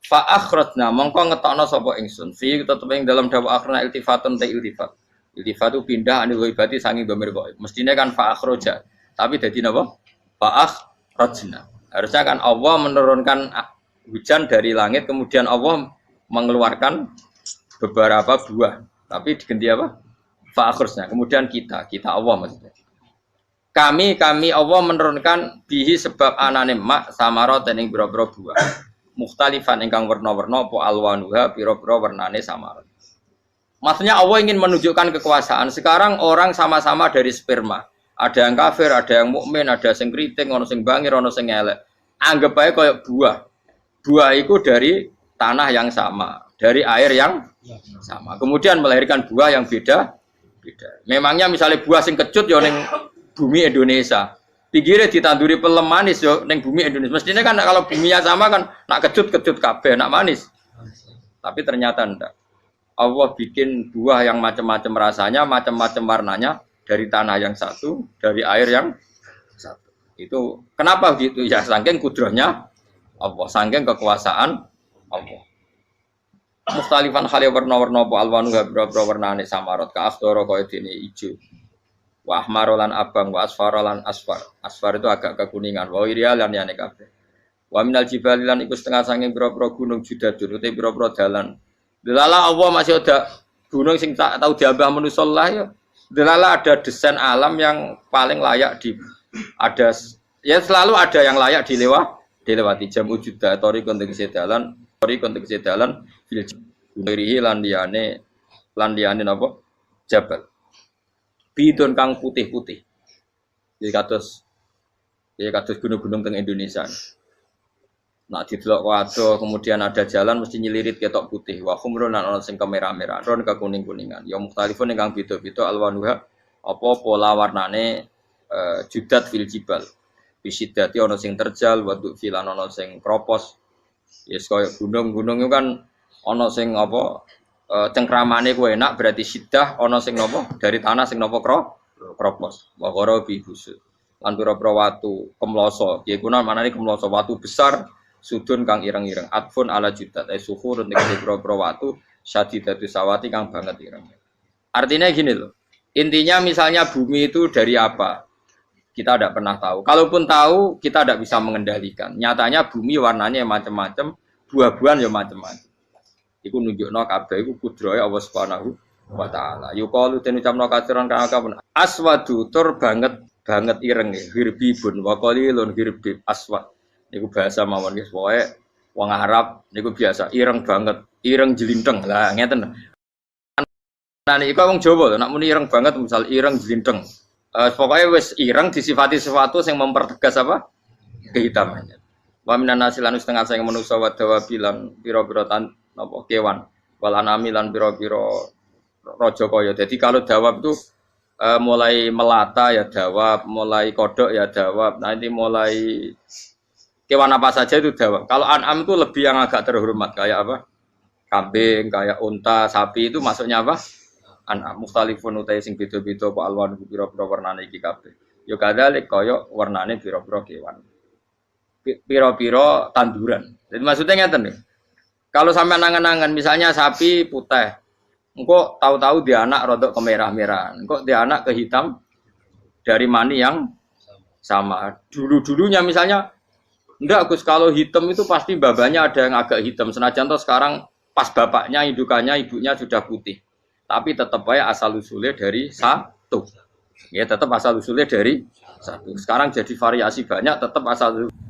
Fa akhrajna mongko ngetokno sapa ingsun fi tetep ing dalam dawa akhrana iltifatun ta iltifat. Iltifat itu pindah anil ghaibati sangi dhamir ghaib. Mestine kan fa akhraja, tapi dadi napa? Fa akhrajna. Harusnya kan Allah menurunkan hujan dari langit kemudian Allah mengeluarkan beberapa buah. Tapi diganti apa? Fa akhrajna. Kemudian kita Allah maksudnya. Kami Allah menurunkan bihi sebab anane mak samarot ing boro-boro buah. Mukhtalifan ingkang warna-warna apa alwanuha pira-pira warnane samar. Maksudnya Allah ingin menunjukkan kekuasaan. Sekarang orang sama-sama dari sperma. Ada yang kafir, ada yang mukmin, ada sing kriting, ono sing bangir, ono sing elek. Anggap aja kayak buah. Buah itu dari tanah yang sama, dari air yang sama. Kemudian melahirkan buah yang beda. Memangnya misalnya buah sing kecut ya ning bumi Indonesia. Pinggirnya ditanduri pelem manis yo neng bumi Indonesia. Mestinya kan kalau buminya sama kan nak kecut kabeh, nak manis. Tapi ternyata ndak. Allah bikin buah yang macam-macam rasanya, macam-macam warnanya dari tanah yang satu, dari air yang satu. Itu kenapa gitu? Ya saking kudrahnya Allah, saking kekuasaan Allah. Mustalifan khali warna-warna apa alwanu berapa warnane samarot ka afdoro kaya dene ijo. Wa ahmarolan abang wa asfarolan asfar. Asfar itu agak kekuningan. Wa irialan yani kabeh. Wa minal jibalilan iku setengah sanging pira-pira gunung judadun uta pira-pira dalan. Delala Allah masih ada gunung sing tak tahu diambah manusa lah ya. Delala ada desain alam yang paling layak ada ya selalu ada yang layak dilewati jam wujuda tori kontek sedalan fil irihi lan liyane napa jabal. Bidon kang putih-putih. Jadi kados gunung-gunung teng Indonesia. Nah didelok waduh kemudian ada jalan mesti nyelirit ketok putih. Wa khumrun ana sing kemerah-merah, ron ke kuning-kuningan. Ya mukhtalifun ingkang beda-beda alwanuha apa pola warnane judat fil jibal. Bisidati ana sing terjal, wa filan ana sing kropos. Yes kaya gunung-gunung itu kan ana sing apa cengkramane ku enak berarti sidah ana sing napa dari tanah sing napa kropos wa qarabi busud lan pira-pira watu kemloso ya kuna manane kemloso watu besar sudun kang ireng-ireng atfun ala judat suhur nek pira-pira watu syadidatu sawati kang banget ireng. Artinya gini loh, intinya misalnya bumi itu dari apa kita tidak pernah tahu, kalaupun tahu kita tidak bisa mengendalikan. Nyatanya bumi warnanya macam-macam, buah-buahan ya macam-macam. Iku nunjukno kabeh iku kudrahe Allah Subhanahu wa taala. Yuqalu den ucapno kaciran kang akeh aswadu tur banget ireng hirbibun wa qalilun hirbib aswad. Niku bahasa mawon wis pokoke wong Arab niku biasa ireng banget, ireng jlinteng. Lah ngeten. Nah niku wong Jawa lho, nek muni ireng banget misal ireng jlinteng. Pokoknya wis ireng disifati sesuatu yang mempertegas apa? Kehitamannya. Wa minan nasilan setengah sing manusa wa dawabilan pira-pira napa kewan walanami lan pira-pira raja kaya. Jadi kalau dawab itu mulai melata ya dawab, mulai kodok ya dawab. Nanti mulai kewan apa saja itu dawab. Kalau an'am itu lebih yang agak terhormat kayak apa? Kambing, kayak unta, sapi itu masuknya apa? An'am mukhtalifun utai sing beda-beda apa alwan pira-pira warnane iki kabeh. Ya kadalik kaya warnane pira-pira kewan. Pira-pira tanduran. Jadi maksudnya ngeten nih. Kalau sampai nangan-nangan, misalnya sapi putih, engkau tahu-tahu dia anak rodok kemerah-merahan, engkau dia anak kehitam dari mani yang sama. Dulu-dulunya misalnya, enggak Gus, kalau hitam itu pasti babanya ada yang agak hitam. Senajan toh sekarang pas bapaknya, indukannya, ibunya sudah putih. Tapi tetap aja asal usulnya dari satu. Ya tetap asal usulnya dari satu. Sekarang jadi variasi banyak, tetap asal usulnya.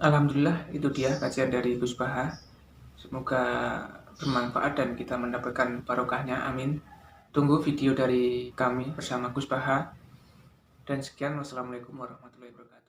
Alhamdulillah itu dia kajian dari Gus Baha. Semoga bermanfaat dan kita mendapatkan barokahnya. Amin. Tunggu video dari kami bersama Gus Baha. Dan sekian, wassalamualaikum warahmatullahi wabarakatuh.